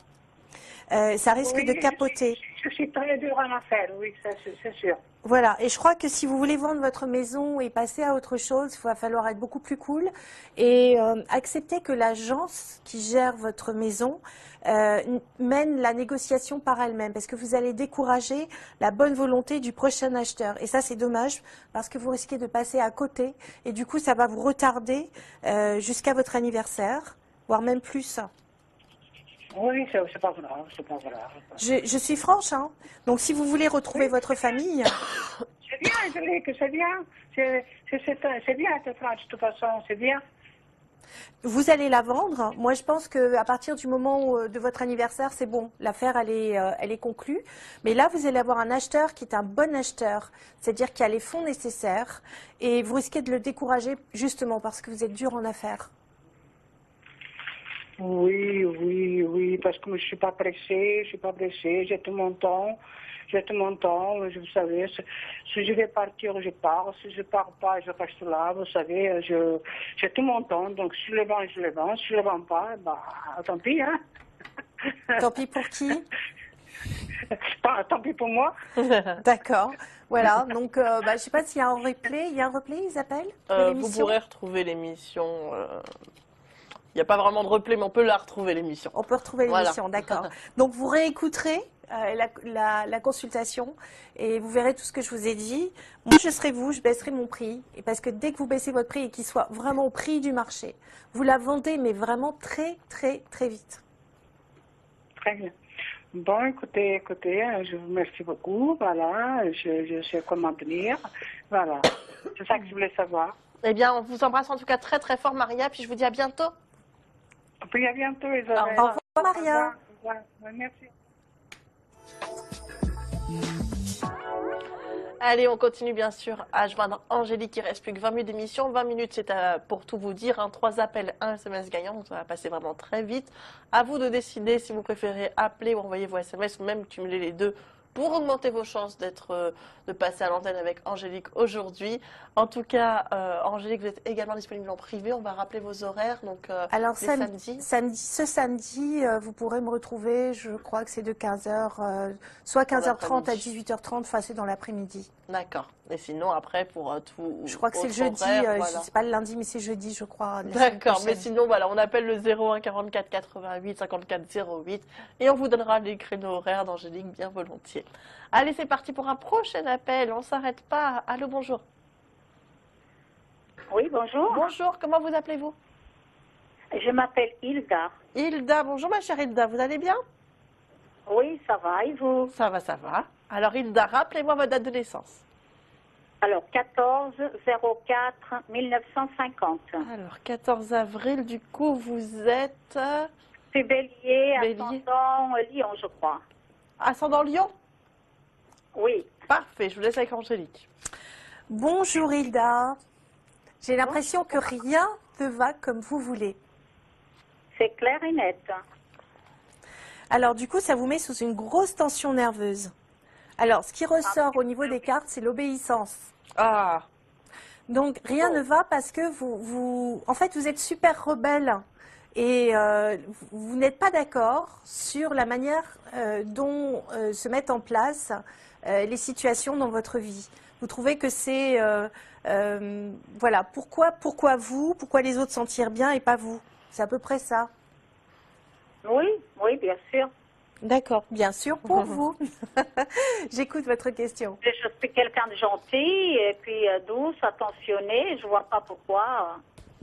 S2: ça risque de capoter.
S7: Je suis très dure en affaires, oui, c'est sûr.
S2: Voilà, et je crois que si vous voulez vendre votre maison et passer à autre chose, il va falloir être beaucoup plus cool et accepter que l'agence qui gère votre maison mène la négociation par elle-même, parce que vous allez décourager la bonne volonté du prochain acheteur. Et ça, c'est dommage, parce que vous risquez de passer à côté, et du coup, ça va vous retarder jusqu'à votre anniversaire, voire même plus.
S7: Oui, c'est pas grave, c'est pas grave.
S2: Je suis franche, hein. Donc si vous voulez retrouver votre famille...
S7: C'est bien, Angélique, c'est bien. C'est bien, t'es franche, de toute façon, c'est bien.
S2: Vous allez la vendre. Moi, je pense qu'à partir du moment de votre anniversaire, c'est bon. L'affaire, elle est conclue. Mais là, vous allez avoir un acheteur qui est un bon acheteur, c'est-à-dire qui a les fonds nécessaires. Et vous risquez de le décourager justement parce que vous êtes dur en affaires.
S7: Oui, parce que je suis pas pressée, j'ai tout mon temps, vous savez, si je vais partir, je pars, si je pars pas, je reste là, vous savez, j'ai tout mon temps, donc si je le vends, je le vends, si je le vends pas, bah, tant pis, hein.
S2: Tant pis pour qui?
S7: Tant pis pour moi.
S2: D'accord, voilà, donc je sais pas s'il y a un replay, ils appellent
S1: vous pourrez retrouver l'émission... Il n'y a pas vraiment de replay, mais on peut la retrouver, l'émission.
S2: On peut retrouver l'émission, d'accord. Donc, vous réécouterez la consultation et vous verrez tout ce que je vous ai dit. Moi, je serai vous, je baisserai mon prix. Et parce que dès que vous baissez votre prix et qu'il soit vraiment au prix du marché, vous la vendez, mais vraiment très, très, très vite.
S7: Très bien. Bon, écoutez, je vous remercie beaucoup. Voilà, je sais comment tenir. Voilà, c'est ça que je voulais savoir.
S1: Eh bien, on vous embrasse en tout cas très, très fort, Maria, puis je vous dis à bientôt.
S7: Puis à bientôt, Isabelle.
S2: Au revoir, Maria.
S7: Au revoir. Merci.
S1: Allez, on continue bien sûr à joindre Angélique. Il ne reste plus que 20 minutes d'émission. 20 minutes, c'est pour tout vous dire. 3 appels, 1 SMS gagnant. Donc ça va passer vraiment très vite. À vous de décider si vous préférez appeler ou envoyer vos SMS ou même cumuler les deux pour augmenter vos chances de passer à l'antenne avec Angélique aujourd'hui. En tout cas, Angélique, vous êtes également disponible en privé. On va rappeler vos horaires. Donc,
S2: alors,
S1: samedi.
S2: Ce samedi, vous pourrez me retrouver, je crois que c'est de 15h, soit 15h30 à 18h30, enfin c'est dans l'après-midi.
S1: D'accord. Et sinon, après, pour tout.
S2: Je crois que c'est le jeudi,
S1: voilà.
S2: c'est pas le lundi, mais c'est jeudi, je crois.
S1: D'accord, mais sinon, voilà, on appelle le 01 44 88 54 08 et on vous donnera les créneaux horaires d'Angélique bien volontiers. Allez, c'est parti pour un prochain appel. On ne s'arrête pas. Allô, bonjour.
S3: Oui, bonjour.
S1: Bonjour, comment vous appelez-vous?
S3: Je m'appelle Hilda.
S1: Hilda, bonjour ma chère Hilda, vous allez bien?
S3: Oui, ça va, et vous?
S1: Ça va, ça va. Alors Hilda, rappelez-moi votre date de naissance.
S3: Alors, 14-04-1950.
S1: Alors, 14 avril, du coup, vous êtes...
S3: C'est Bélier,
S1: Bélier.
S3: ascendant Lion, je crois.
S1: Ascendant Lion?
S3: Oui.
S1: Parfait, je vous laisse avec Angélique.
S2: Bonjour Hilda. J'ai l'impression que rien ne va comme vous voulez.
S3: C'est clair et net.
S2: Alors du coup, ça vous met sous une grosse tension nerveuse. Alors, ce qui ressort au niveau des cartes, c'est l'obéissance.
S1: Ah.
S2: Donc, rien ne va parce que en fait, vous êtes super rebelle et vous n'êtes pas d'accord sur la manière dont se mettent en place les situations dans votre vie. Vous trouvez que c'est, voilà, pourquoi vous, pourquoi les autres sentir bien et pas vous? C'est à peu près ça.
S3: Oui, oui, bien sûr.
S2: D'accord, bien sûr pour vous. J'écoute votre question.
S3: Je suis quelqu'un de gentil et puis douce, attentionnée. Je vois pas pourquoi.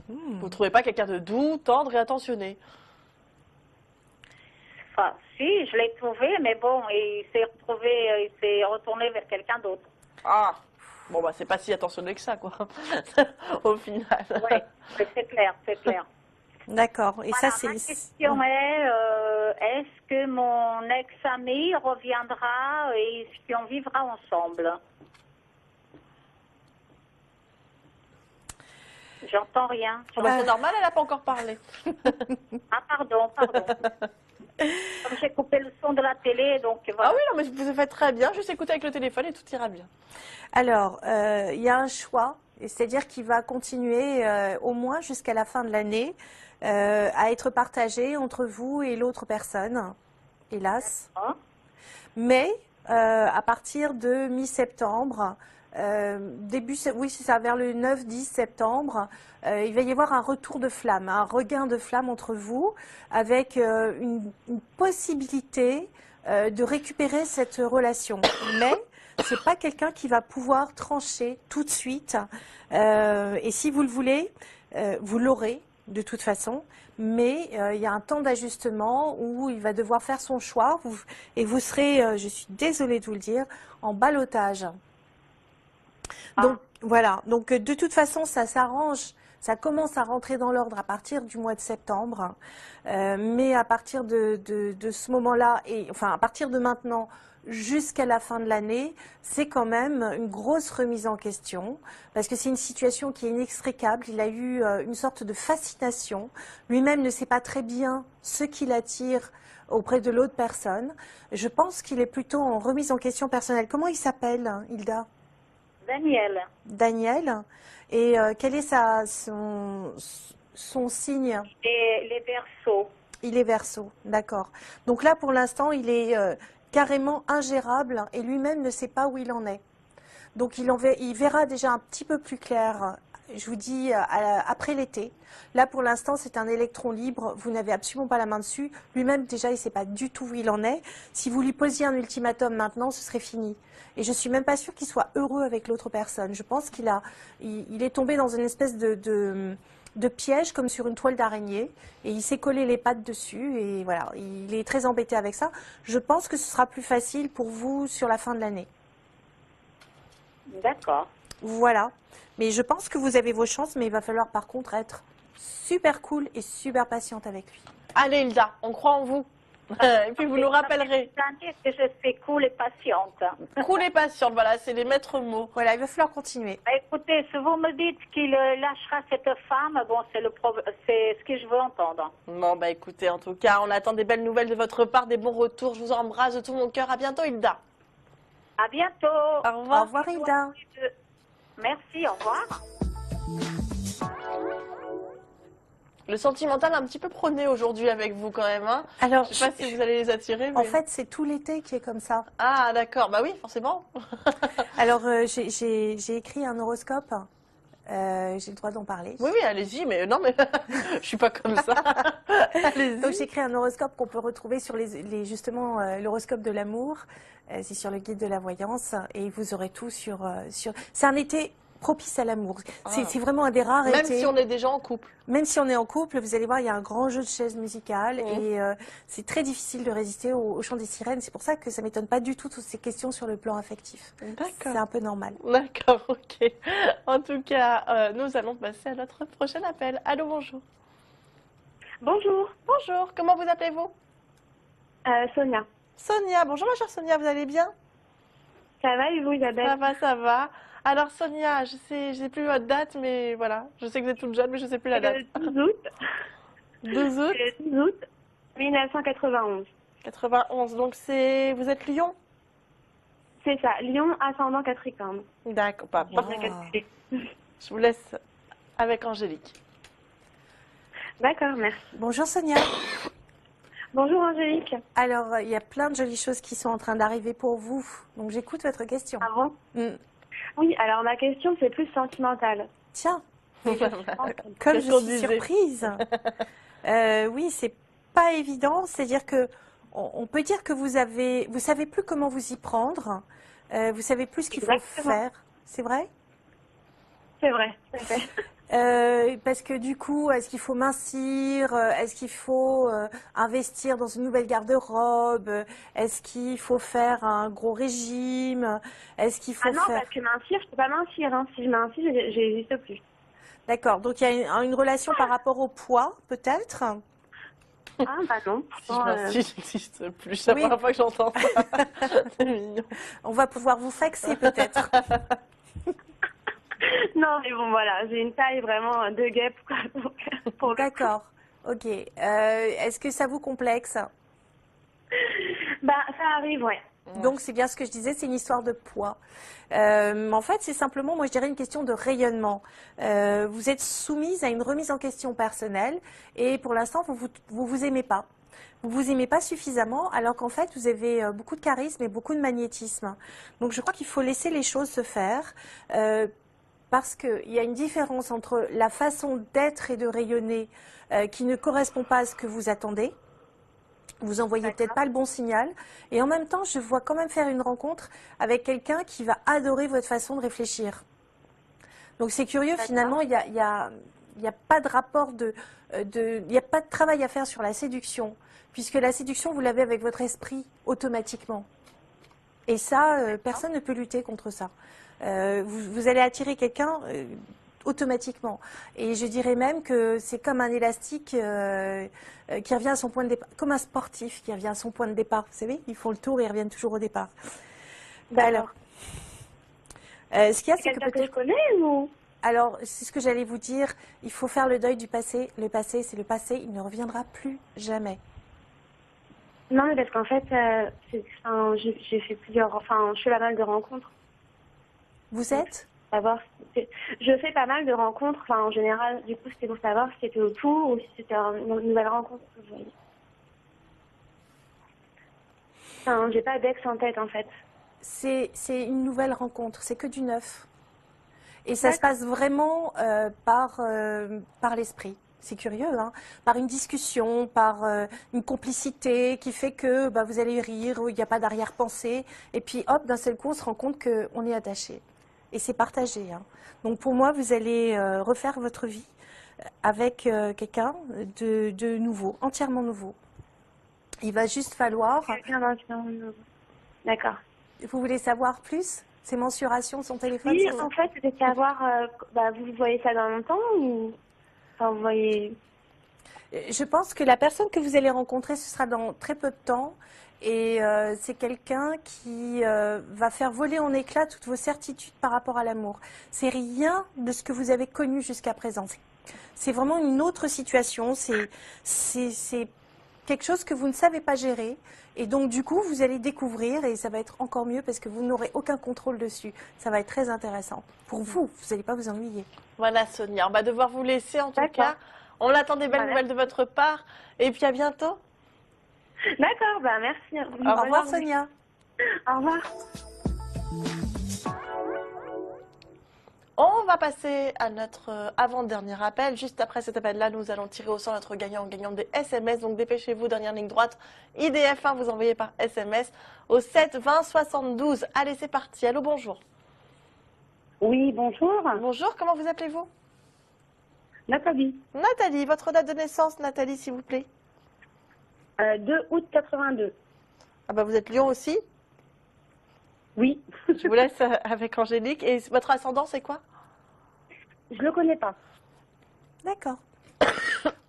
S1: Vous ne trouvez pas quelqu'un de doux, tendre et attentionné?
S3: Enfin, si, je l'ai trouvé, mais bon, il s'est retourné vers quelqu'un d'autre.
S1: Ah, bon, bah, c'est pas si attentionné que ça, quoi, au final.
S3: Oui, c'est clair, c'est clair.
S2: D'accord, et
S3: Voilà,
S2: ça c'est...
S3: ma question est, est-ce que mon ex-ami reviendra et est-ce qu'on vivra ensemble? J'entends rien.
S1: Ah bah, c'est normal, elle n'a pas encore parlé.
S3: Ah, pardon. Comme j'ai coupé le son de la télé, donc voilà.
S1: Ah oui, non, mais vous faites très bien. Juste écouter avec le téléphone et tout ira bien.
S2: Alors, il y a un choix, c'est-à-dire qu'il va continuer au moins jusqu'à la fin de l'année à être partagé entre vous et l'autre personne, hélas.
S3: Hein?
S2: Mais à partir de mi-septembre, oui c'est ça, vers le 9-10 septembre, il va y avoir un retour de flamme, un regain de flamme entre vous, avec une possibilité de récupérer cette relation. Mais c'est pas quelqu'un qui va pouvoir trancher tout de suite. Et si vous le voulez, vous l'aurez de toute façon. Mais il y a un temps d'ajustement où il va devoir faire son choix et vous serez, je suis désolée de vous le dire, en ballottage. Donc voilà, donc de toute façon ça s'arrange, ça commence à rentrer dans l'ordre à partir du mois de septembre, mais à partir de ce moment-là, et enfin à partir de maintenant jusqu'à la fin de l'année, c'est quand même une grosse remise en question, parce que c'est une situation qui est inextricable. Il a eu une sorte de fascination, lui-même ne sait pas très bien ce qui l'attire auprès de l'autre personne. Je pense qu'il est plutôt en remise en question personnelle. Comment il s'appelle, Hilda?
S3: Daniel.
S2: Daniel. Et quel est son signe?
S3: Et les Verseaux.
S2: Il est Verseau, d'accord. Donc là, pour l'instant, il est carrément ingérable et lui-même ne sait pas où il en est. Donc il verra déjà un petit peu plus clair, je vous dis, après l'été. Là, pour l'instant, c'est un électron libre, vous n'avez absolument pas la main dessus. Lui-même, déjà, il ne sait pas du tout où il en est. Si vous lui posiez un ultimatum maintenant, ce serait fini. Et je ne suis même pas sûre qu'il soit heureux avec l'autre personne. Je pense il est tombé dans une espèce de piège, comme sur une toile d'araignée, et il s'est collé les pattes dessus, et voilà, il est très embêté avec ça. Je pense que ce sera plus facile pour vous sur la fin de l'année.
S3: D'accord.
S2: Voilà. Mais je pense que vous avez vos chances, mais il va falloir par contre être super cool et super patiente avec lui.
S1: Allez, Hilda, on croit en vous. Et puis vous nous rappellerez.
S3: Que je suis cool et patiente.
S1: Cool et patiente, voilà, c'est les maîtres mots.
S2: Voilà, il va falloir continuer.
S3: Bah, écoutez, si vous me dites qu'il lâchera cette femme, bon, c'est ce que je veux entendre.
S1: Bon, bah écoutez, en tout cas, on attend des belles nouvelles de votre part, des bons retours. Je vous embrasse de tout mon cœur. À bientôt, Hilda.
S3: À bientôt.
S1: Au revoir.
S2: Au revoir, Hilda.
S3: Merci, au revoir.
S1: Le sentimental a un petit peu prôné aujourd'hui avec vous quand même. Hein.
S2: Alors,
S1: je ne sais pas si vous allez les attirer. Mais...
S2: En fait, c'est tout l'été qui est comme ça.
S1: Ah, d'accord. Bah oui, forcément.
S2: Alors, j'ai écrit un horoscope. J'ai le droit d'en parler.
S1: Oui, oui, allez-y. Mais non, mais je suis pas comme ça. Allez-y.
S2: Donc, j'ai écrit un horoscope qu'on peut retrouver sur justement l'horoscope de l'amour. C'est sur le guide de la voyance. Et vous aurez tout sur... C'est un été propice à l'amour. C'est vraiment un des rares
S1: Même
S2: étés.
S1: si on est déjà en couple.
S2: Même si on est en couple, vous allez voir, il y a un grand jeu de chaises musicales et c'est très difficile de résister au chant des sirènes. C'est pour ça que ça ne m'étonne pas du tout toutes ces questions sur le plan affectif.
S1: D'accord.
S2: C'est un peu normal.
S1: D'accord, ok. En tout cas, nous allons passer à notre prochain appel. Allô, bonjour.
S3: Bonjour.
S1: Bonjour, comment vous appelez-vous?
S6: Sonia.
S1: Sonia, bonjour ma chère Sonia, vous allez bien?
S6: Ça va et vous, Isabelle?
S1: Ça va, ça va. Alors Sonia, je sais plus votre date, mais voilà, je sais que vous êtes toute jeune, mais je sais plus la date.
S6: 12 août.
S1: 12 août
S6: 12 août 1991.
S1: 91, donc vous êtes Lyon?
S6: C'est ça, Lyon, ascendant Capricorne.
S1: D'accord, pas
S6: Bien calculé.
S1: Je vous laisse avec Angélique.
S6: D'accord, merci.
S2: Bonjour Sonia.
S6: Bonjour Angélique.
S2: Alors, il y a plein de jolies choses qui sont en train d'arriver pour vous. Donc, j'écoute votre question.
S6: Ah bon?
S8: Oui, alors ma question, c'est plus sentimentale.
S2: Tiens, comme
S1: Qu'est-ce
S2: je
S1: qu'on
S2: suis
S1: disait
S2: surprise. Oui, c'est pas évident. C'est-à-dire que on peut dire que vous savez plus comment vous y prendre. Vous savez plus ce qu'il faut
S8: Exactement.
S2: faire. C'est vrai?
S8: C'est vrai, tout à fait.
S2: Parce que du coup, est-ce qu'il faut mincir? Est-ce qu'il faut investir dans une nouvelle garde-robe? Est-ce qu'il faut faire un gros régime? Est-ce qu'il faut
S8: Ah non,
S2: faire...
S8: parce que mincir, je peux pas mincir. Hein. Si je mincir, j'existe plus.
S2: D'accord, donc il y a une relation par rapport au poids, peut-être?
S8: Ah bah non.
S1: Si
S8: Pourtant,
S1: j'existe plus, c'est la
S2: Oui.
S1: première fois que j'entends ça. C'est mignon.
S2: On va pouvoir vous faxer, peut-être.
S8: Non, mais bon, voilà, j'ai une taille vraiment de guêpe, quoi. Donc, pour le coup.
S2: D'accord, ok. Est-ce que ça vous complexe?
S8: Bah, ça arrive, ouais.
S2: Donc c'est bien ce que je disais, c'est une histoire de poids. En fait, c'est simplement, moi je dirais, une question de rayonnement. Vous êtes soumise à une remise en question personnelle et pour l'instant, vous aimez pas. Vous vous aimez pas suffisamment alors qu'en fait, vous avez beaucoup de charisme et beaucoup de magnétisme. Donc je crois qu'il faut laisser les choses se faire. Parce qu'il y a une différence entre la façon d'être et de rayonner qui ne correspond pas à ce que vous attendez. Vous envoyez peut-être pas le bon signal. Et en même temps, je vois quand même faire une rencontre avec quelqu'un qui va adorer votre façon de réfléchir. Donc c'est curieux, finalement, il y a pas de rapport il n'y a pas de travail à faire sur la séduction, puisque la séduction, vous l'avez avec votre esprit automatiquement. Et ça, personne ne peut lutter contre ça. Vous allez attirer quelqu'un automatiquement. Et je dirais même que c'est comme un élastique qui revient à son point de départ, comme un sportif qui revient à son point de départ. Vous savez, ils font le tour et ils reviennent toujours au départ. Alors, ce qu'il y a, c'est que
S8: Quelqu'un que je
S2: peut-être...
S8: connais ou...
S2: Alors, c'est ce que j'allais vous dire. Il faut faire le deuil du passé. Le passé, c'est le passé. Il ne reviendra plus jamais.
S8: Non, mais parce qu'en fait, j'ai fait je fais pas mal de rencontres.
S2: Vous êtes
S8: Je fais pas mal de rencontres, en général, du coup, c'était pour savoir si c'était autour ou si c'était une nouvelle rencontre. J'ai pas d'ex en tête, en fait.
S2: C'est une nouvelle rencontre. C'est que du neuf. Et ça se passe vraiment par l'esprit. C'est curieux, hein, par une discussion, par une complicité qui fait que vous allez rire, où il n'y a pas d'arrière-pensée. Et puis, hop, d'un seul coup, on se rend compte qu'on est attaché. Et c'est partagé. Hein. Donc, pour moi, vous allez refaire votre vie avec quelqu'un de nouveau, entièrement nouveau. Il va juste falloir...
S8: D'accord.
S2: Vous voulez savoir plus? Ses mensurations, son téléphone?
S8: Oui, en fait, c'était savoir, vous voyez ça dans longtemps ou... Vous voyez...
S2: Je pense que la personne que vous allez rencontrer, ce sera dans très peu de temps. Et c'est quelqu'un qui va faire voler en éclats toutes vos certitudes par rapport à l'amour. C'est rien de ce que vous avez connu jusqu'à présent. C'est vraiment une autre situation. C'est quelque chose que vous ne savez pas gérer. Et donc, du coup, vous allez découvrir et ça va être encore mieux parce que vous n'aurez aucun contrôle dessus. Ça va être très intéressant. Pour vous, vous n'allez pas vous ennuyer.
S1: Voilà, Sonia. On va devoir vous laisser en tout cas. On attend des belles nouvelles de votre part. Et puis à bientôt.
S8: D'accord, merci.
S2: Au revoir, Sonia.
S8: Au revoir.
S1: On va passer à notre avant-dernier appel. Juste après cet appel-là, nous allons tirer au sort notre gagnant ou gagnante des SMS. Donc dépêchez-vous, dernière ligne droite. IDF1, vous envoyez par SMS au 7 20 72. Allez, c'est parti. Allô, bonjour.
S3: Oui, bonjour.
S1: Bonjour, comment vous appelez-vous?
S3: Nathalie.
S1: Nathalie, votre date de naissance, Nathalie, s'il vous plaît.
S3: 2 août 82.
S1: Ah bah vous êtes Lyon aussi?
S3: Oui.
S1: Je vous laisse avec Angélique. Et votre ascendant, c'est quoi?
S3: Je le connais pas.
S2: D'accord.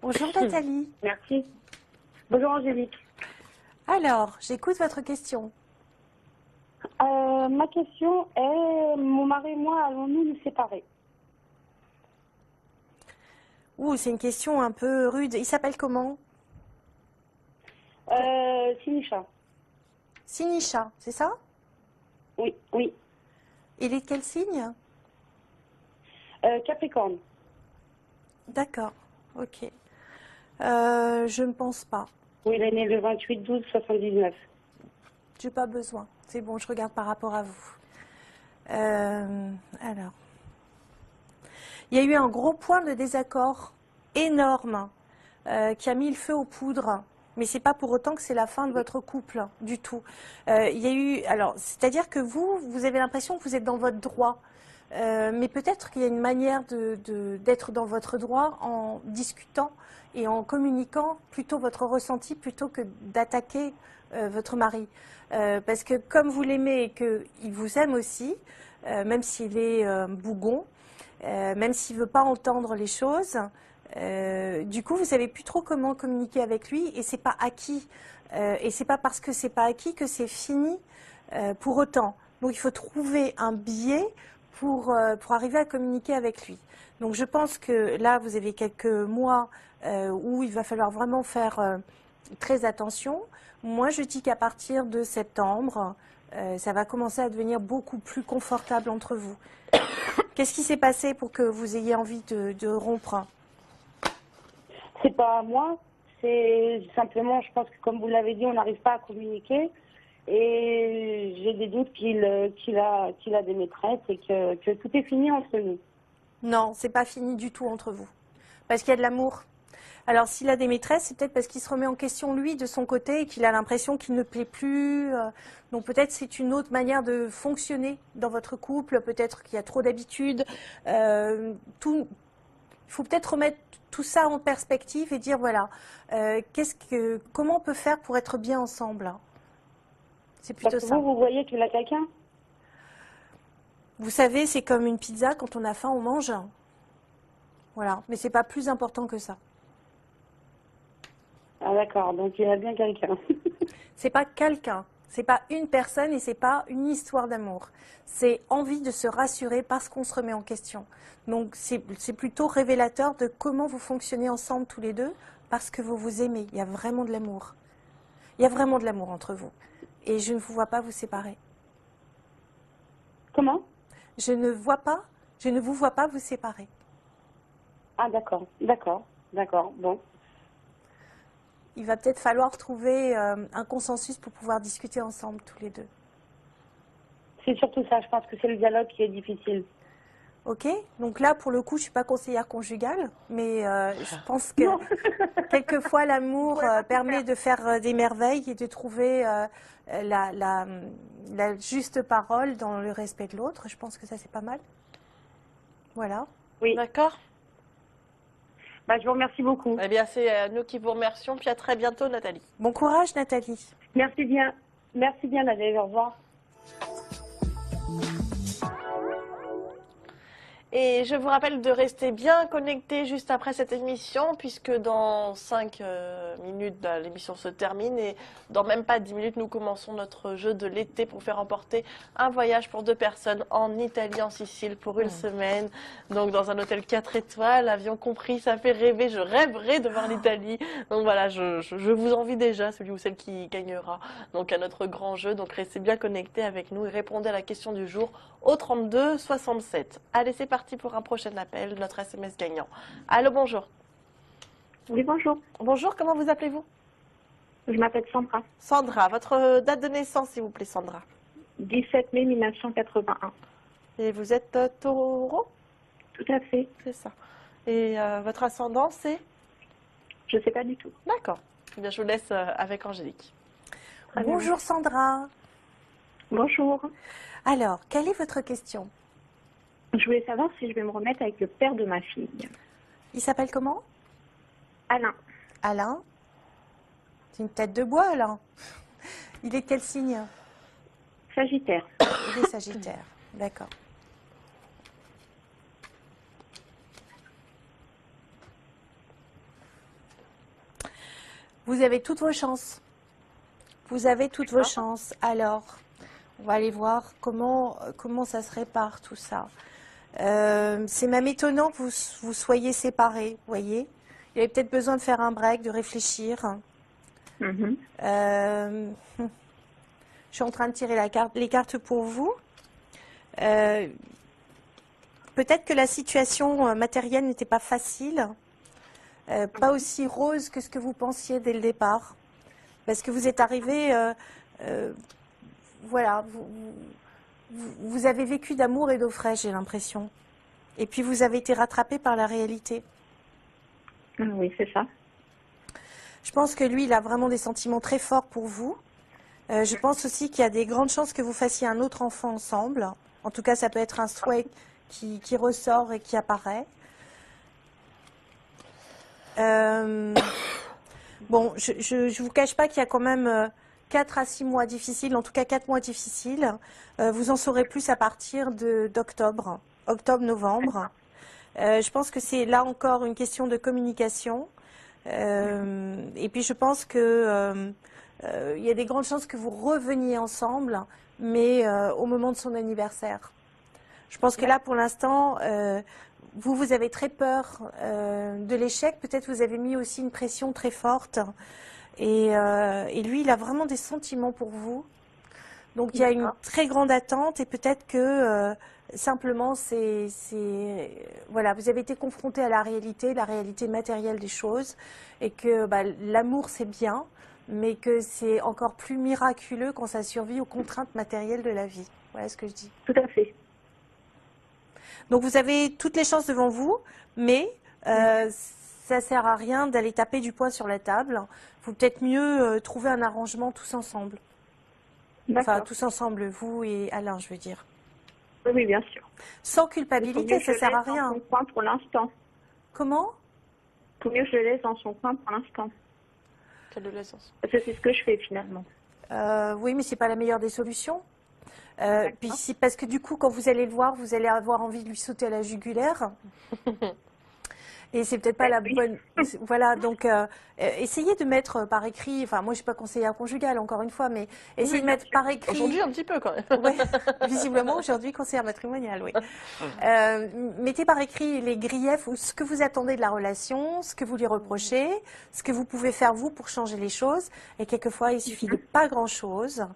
S2: Bonjour Nathalie.
S3: Merci. Bonjour Angélique.
S2: Alors, j'écoute votre question.
S3: Ma question est, mon mari et moi, allons-nous nous séparer?
S2: Ouh, c'est une question un peu rude. Il s'appelle comment?
S3: Sinisha.
S2: Sinisha, c'est ça?
S3: Oui, oui.
S2: Il est de quel signe?
S3: Capricorne.
S2: D'accord, ok. Je ne pense pas.
S3: Oui, il est né le 28-12-79.
S2: J'ai pas besoin. C'est bon, je regarde par rapport à vous. Alors, il y a eu un gros point de désaccord énorme qui a mis le feu aux poudres. Mais c'est pas pour autant que c'est la fin de votre couple, du tout. Il y a eu, alors, c'est-à-dire que vous avez l'impression que vous êtes dans votre droit. Mais peut-être qu'il y a une manière d'être dans votre droit en discutant et en communiquant plutôt votre ressenti plutôt que d'attaquer votre mari. Parce que comme vous l'aimez et qu'il vous aime aussi, même s'il est bougon, même s'il ne veut pas entendre les choses, du coup, vous savez plus trop comment communiquer avec lui et c'est pas acquis. Et c'est pas parce que c'est pas acquis que c'est fini pour autant. Donc, il faut trouver un biais pour arriver à communiquer avec lui. Donc, je pense que là, vous avez quelques mois où il va falloir vraiment faire très attention. Moi, je dis qu'à partir de septembre, ça va commencer à devenir beaucoup plus confortable entre vous. Qu'est-ce qui s'est passé pour que vous ayez envie de rompre?
S6: C'est pas à moi, c'est simplement, je pense que comme vous l'avez dit, on n'arrive pas à communiquer. Et j'ai des doutes qu'il a des maîtresses et que tout est fini entre nous.
S2: Non, c'est pas fini du tout entre vous. Parce qu'il y a de l'amour. Alors, s'il a des maîtresses, c'est peut-être parce qu'il se remet en question, lui, de son côté, et qu'il a l'impression qu'il ne plaît plus. Donc, peut-être c'est une autre manière de fonctionner dans votre couple. Peut-être qu'il y a trop d'habitudes. Il faut peut-être remettre tout ça en perspective et dire, voilà, comment on peut faire pour être bien ensemble? C'est plutôt
S6: Parce que
S2: ça.
S6: vous voyez qu'il a quelqu'un?
S2: Vous savez, c'est comme une pizza, quand on a faim, on mange. Voilà, mais c'est pas plus important que ça.
S6: Ah d'accord, donc il a bien quelqu'un.
S2: C'est pas quelqu'un, c'est pas une personne et c'est pas une histoire d'amour. C'est envie de se rassurer parce qu'on se remet en question. Donc c'est plutôt révélateur de comment vous fonctionnez ensemble tous les deux parce que vous vous aimez. Il y a vraiment de l'amour. Il y a vraiment de l'amour entre vous. Et je ne vous vois pas vous séparer.
S6: Comment?
S2: Je ne vous vois pas vous séparer.
S6: Ah d'accord, bon.
S2: Il va peut-être falloir trouver un consensus pour pouvoir discuter ensemble tous les deux.
S6: C'est surtout ça, je pense que c'est le dialogue qui est difficile.
S2: Ok, donc là pour le coup je suis pas conseillère conjugale, mais je pense que quelquefois l'amour permet de faire des merveilles et de trouver la juste parole dans le respect de l'autre. Je pense que ça c'est pas mal. Voilà.
S6: Oui.
S1: D'accord.
S6: Bah, je vous remercie beaucoup.
S1: Eh bien, c'est nous qui vous remercions. Puis à très bientôt, Nathalie.
S2: Bon courage, Nathalie.
S6: Merci bien, Nadège, au revoir.
S1: Et je vous rappelle de rester bien connectés juste après cette émission, puisque dans 5 minutes, l'émission se termine. Et dans même pas 10 minutes, nous commençons notre jeu de l'été pour faire emporter un voyage pour 2 personnes en Italie, en Sicile, pour une semaine. Donc dans un hôtel 4 étoiles, avion compris, ça fait rêver. Je rêverais de voir l'Italie. Donc voilà, je vous envie déjà, celui ou celle qui gagnera. Donc à notre grand jeu. Donc restez bien connectés avec nous et répondez à la question du jour au 32 67. Allez, c'est parti pour un prochain appel, notre SMS gagnant. Allô, bonjour.
S8: Oui, bonjour.
S1: Bonjour, comment vous appelez-vous?
S8: Je m'appelle Sandra.
S1: Sandra, votre date de naissance, s'il vous plaît, Sandra.
S8: 17 mai 1981.
S1: Et vous êtes taureau?
S8: Tout à fait.
S1: C'est ça. Et votre ascendant, c'est?
S8: Je ne sais pas du tout.
S1: D'accord. Eh bien, je vous laisse avec Angélique.
S2: Bonjour Sandra.
S8: Bonjour.
S2: Alors, quelle est votre question?
S8: Je voulais savoir si je vais me remettre avec le père de ma fille.
S2: Il s'appelle comment?
S8: Alain.
S2: Alain? C'est une tête de bois, Alain. Il est quel signe?
S8: Sagittaire.
S2: Il est Sagittaire, d'accord. Vous avez toutes vos chances. Vous avez toutes vos chances. Alors, on va aller voir comment ça se répare tout ça. C'est même étonnant que vous soyez séparés, vous voyez. Il avait peut-être besoin de faire un break, de réfléchir. Je suis en train de tirer les cartes pour vous. Peut-être que la situation matérielle n'était pas facile, pas aussi rose que ce que vous pensiez dès le départ. Parce que vous êtes arrivé, voilà, vous avez vécu d'amour et d'eau fraîche, j'ai l'impression. Et puis vous avez été rattrapé par la réalité.
S6: Oui, c'est ça.
S2: Je pense que lui, il a vraiment des sentiments très forts pour vous. Je pense aussi qu'il y a des grandes chances que vous fassiez un autre enfant ensemble. En tout cas, ça peut être un souhait qui ressort et qui apparaît. Bon, je vous cache pas qu'il y a quand même 4 à 6 mois difficiles, en tout cas 4 mois difficiles. Vous en saurez plus à partir d'octobre, octobre-novembre. Je pense que c'est là encore une question de communication. Et puis je pense que il y a des grandes chances que vous reveniez ensemble, mais au moment de son anniversaire. Je pense que là, pour l'instant, vous avez très peur de l'échec. Peut-être vous avez mis aussi une pression très forte. Et lui, il a vraiment des sentiments pour vous. Donc, il y a une très grande attente et peut-être que simplement, voilà, vous avez été confronté à la réalité matérielle des choses et que l'amour, c'est bien, mais que c'est encore plus miraculeux quand ça survit aux contraintes matérielles de la vie. Voilà ce que je dis.
S6: Tout à fait.
S2: Donc vous avez toutes les chances devant vous, mais ça sert à rien d'aller taper du poing sur la table. Il faut peut-être mieux trouver un arrangement tous ensemble. Enfin, tous ensemble, vous et Alain, je veux dire.
S6: Oui, bien sûr.
S2: Sans culpabilité, ça sert à rien.
S6: Son coin pour l'instant.
S2: Comment?
S6: Faut mieux que je le laisse dans son coin pour l'instant.
S1: Qu'elle le laisse dans son...
S6: Parce que c'est ce que je fais finalement.
S2: Oui, mais c'est pas la meilleure des solutions. Puis parce que du coup, quand vous allez le voir, vous allez avoir envie de lui sauter à la jugulaire. Et c'est peut-être pas la bonne... Voilà, donc essayez de mettre par écrit... Enfin, moi, je ne suis pas conseillère conjugale, encore une fois, mais essayez de mettre par écrit...
S1: Aujourd'hui, un petit peu, quand même.
S2: Ouais, visiblement, aujourd'hui, conseillère matrimoniale, oui. Mettez par écrit les griefs ou ce que vous attendez de la relation, ce que vous lui reprochez, ce que vous pouvez faire, vous, pour changer les choses. Et quelquefois, il suffit de pas grand-chose.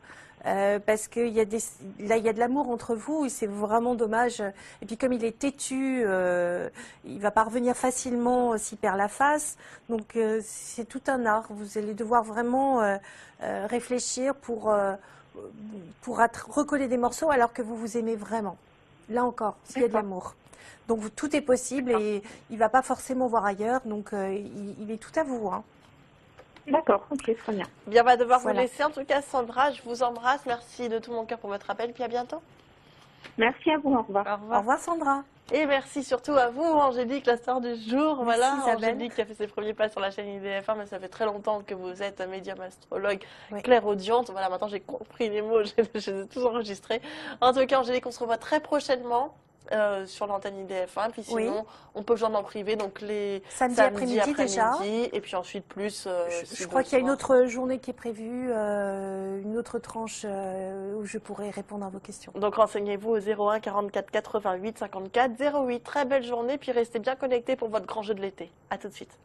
S2: Parce qu'il y a là, il y a de l'amour entre vous et c'est vraiment dommage. Et puis comme il est têtu, il va pas revenir facilement s'il perd la face. Donc c'est tout un art. Vous allez devoir vraiment réfléchir pour recoller des morceaux alors que vous vous aimez vraiment. Là encore, s'il y a de l'amour. Donc tout est possible et il va pas forcément voir ailleurs. Donc il est tout à vous, hein.
S6: D'accord, ok, très bien.
S1: Bien, on va devoir vous laisser. En tout cas, Sandra, je vous embrasse. Merci de tout mon cœur pour votre appel. Puis à bientôt.
S6: Merci à vous, au revoir.
S1: Au revoir.
S2: Au revoir, Sandra.
S1: Et merci surtout à vous, Angélique, la star du jour.
S2: Merci,
S1: voilà,
S2: Isabelle.
S1: Angélique qui a fait ses premiers pas sur la chaîne IDF1, mais ça fait très longtemps que vous êtes médium astrologue,
S2: Oui.
S1: clairaudiente. Voilà, maintenant j'ai compris les mots, je les ai tous enregistrés. En tout cas, Angélique, on se revoit très prochainement. Sur l'antenne IDF1, puis sinon on peut joindre en privé, donc les
S2: samedi après-midi déjà,
S1: et puis ensuite plus.
S2: Je crois qu'il y a une autre journée qui est prévue, une autre tranche où je pourrai répondre à vos questions.
S1: Donc renseignez-vous au 01 44 88 54 08. Très belle journée, puis restez bien connectés pour votre grand jeu de l'été. À tout de suite.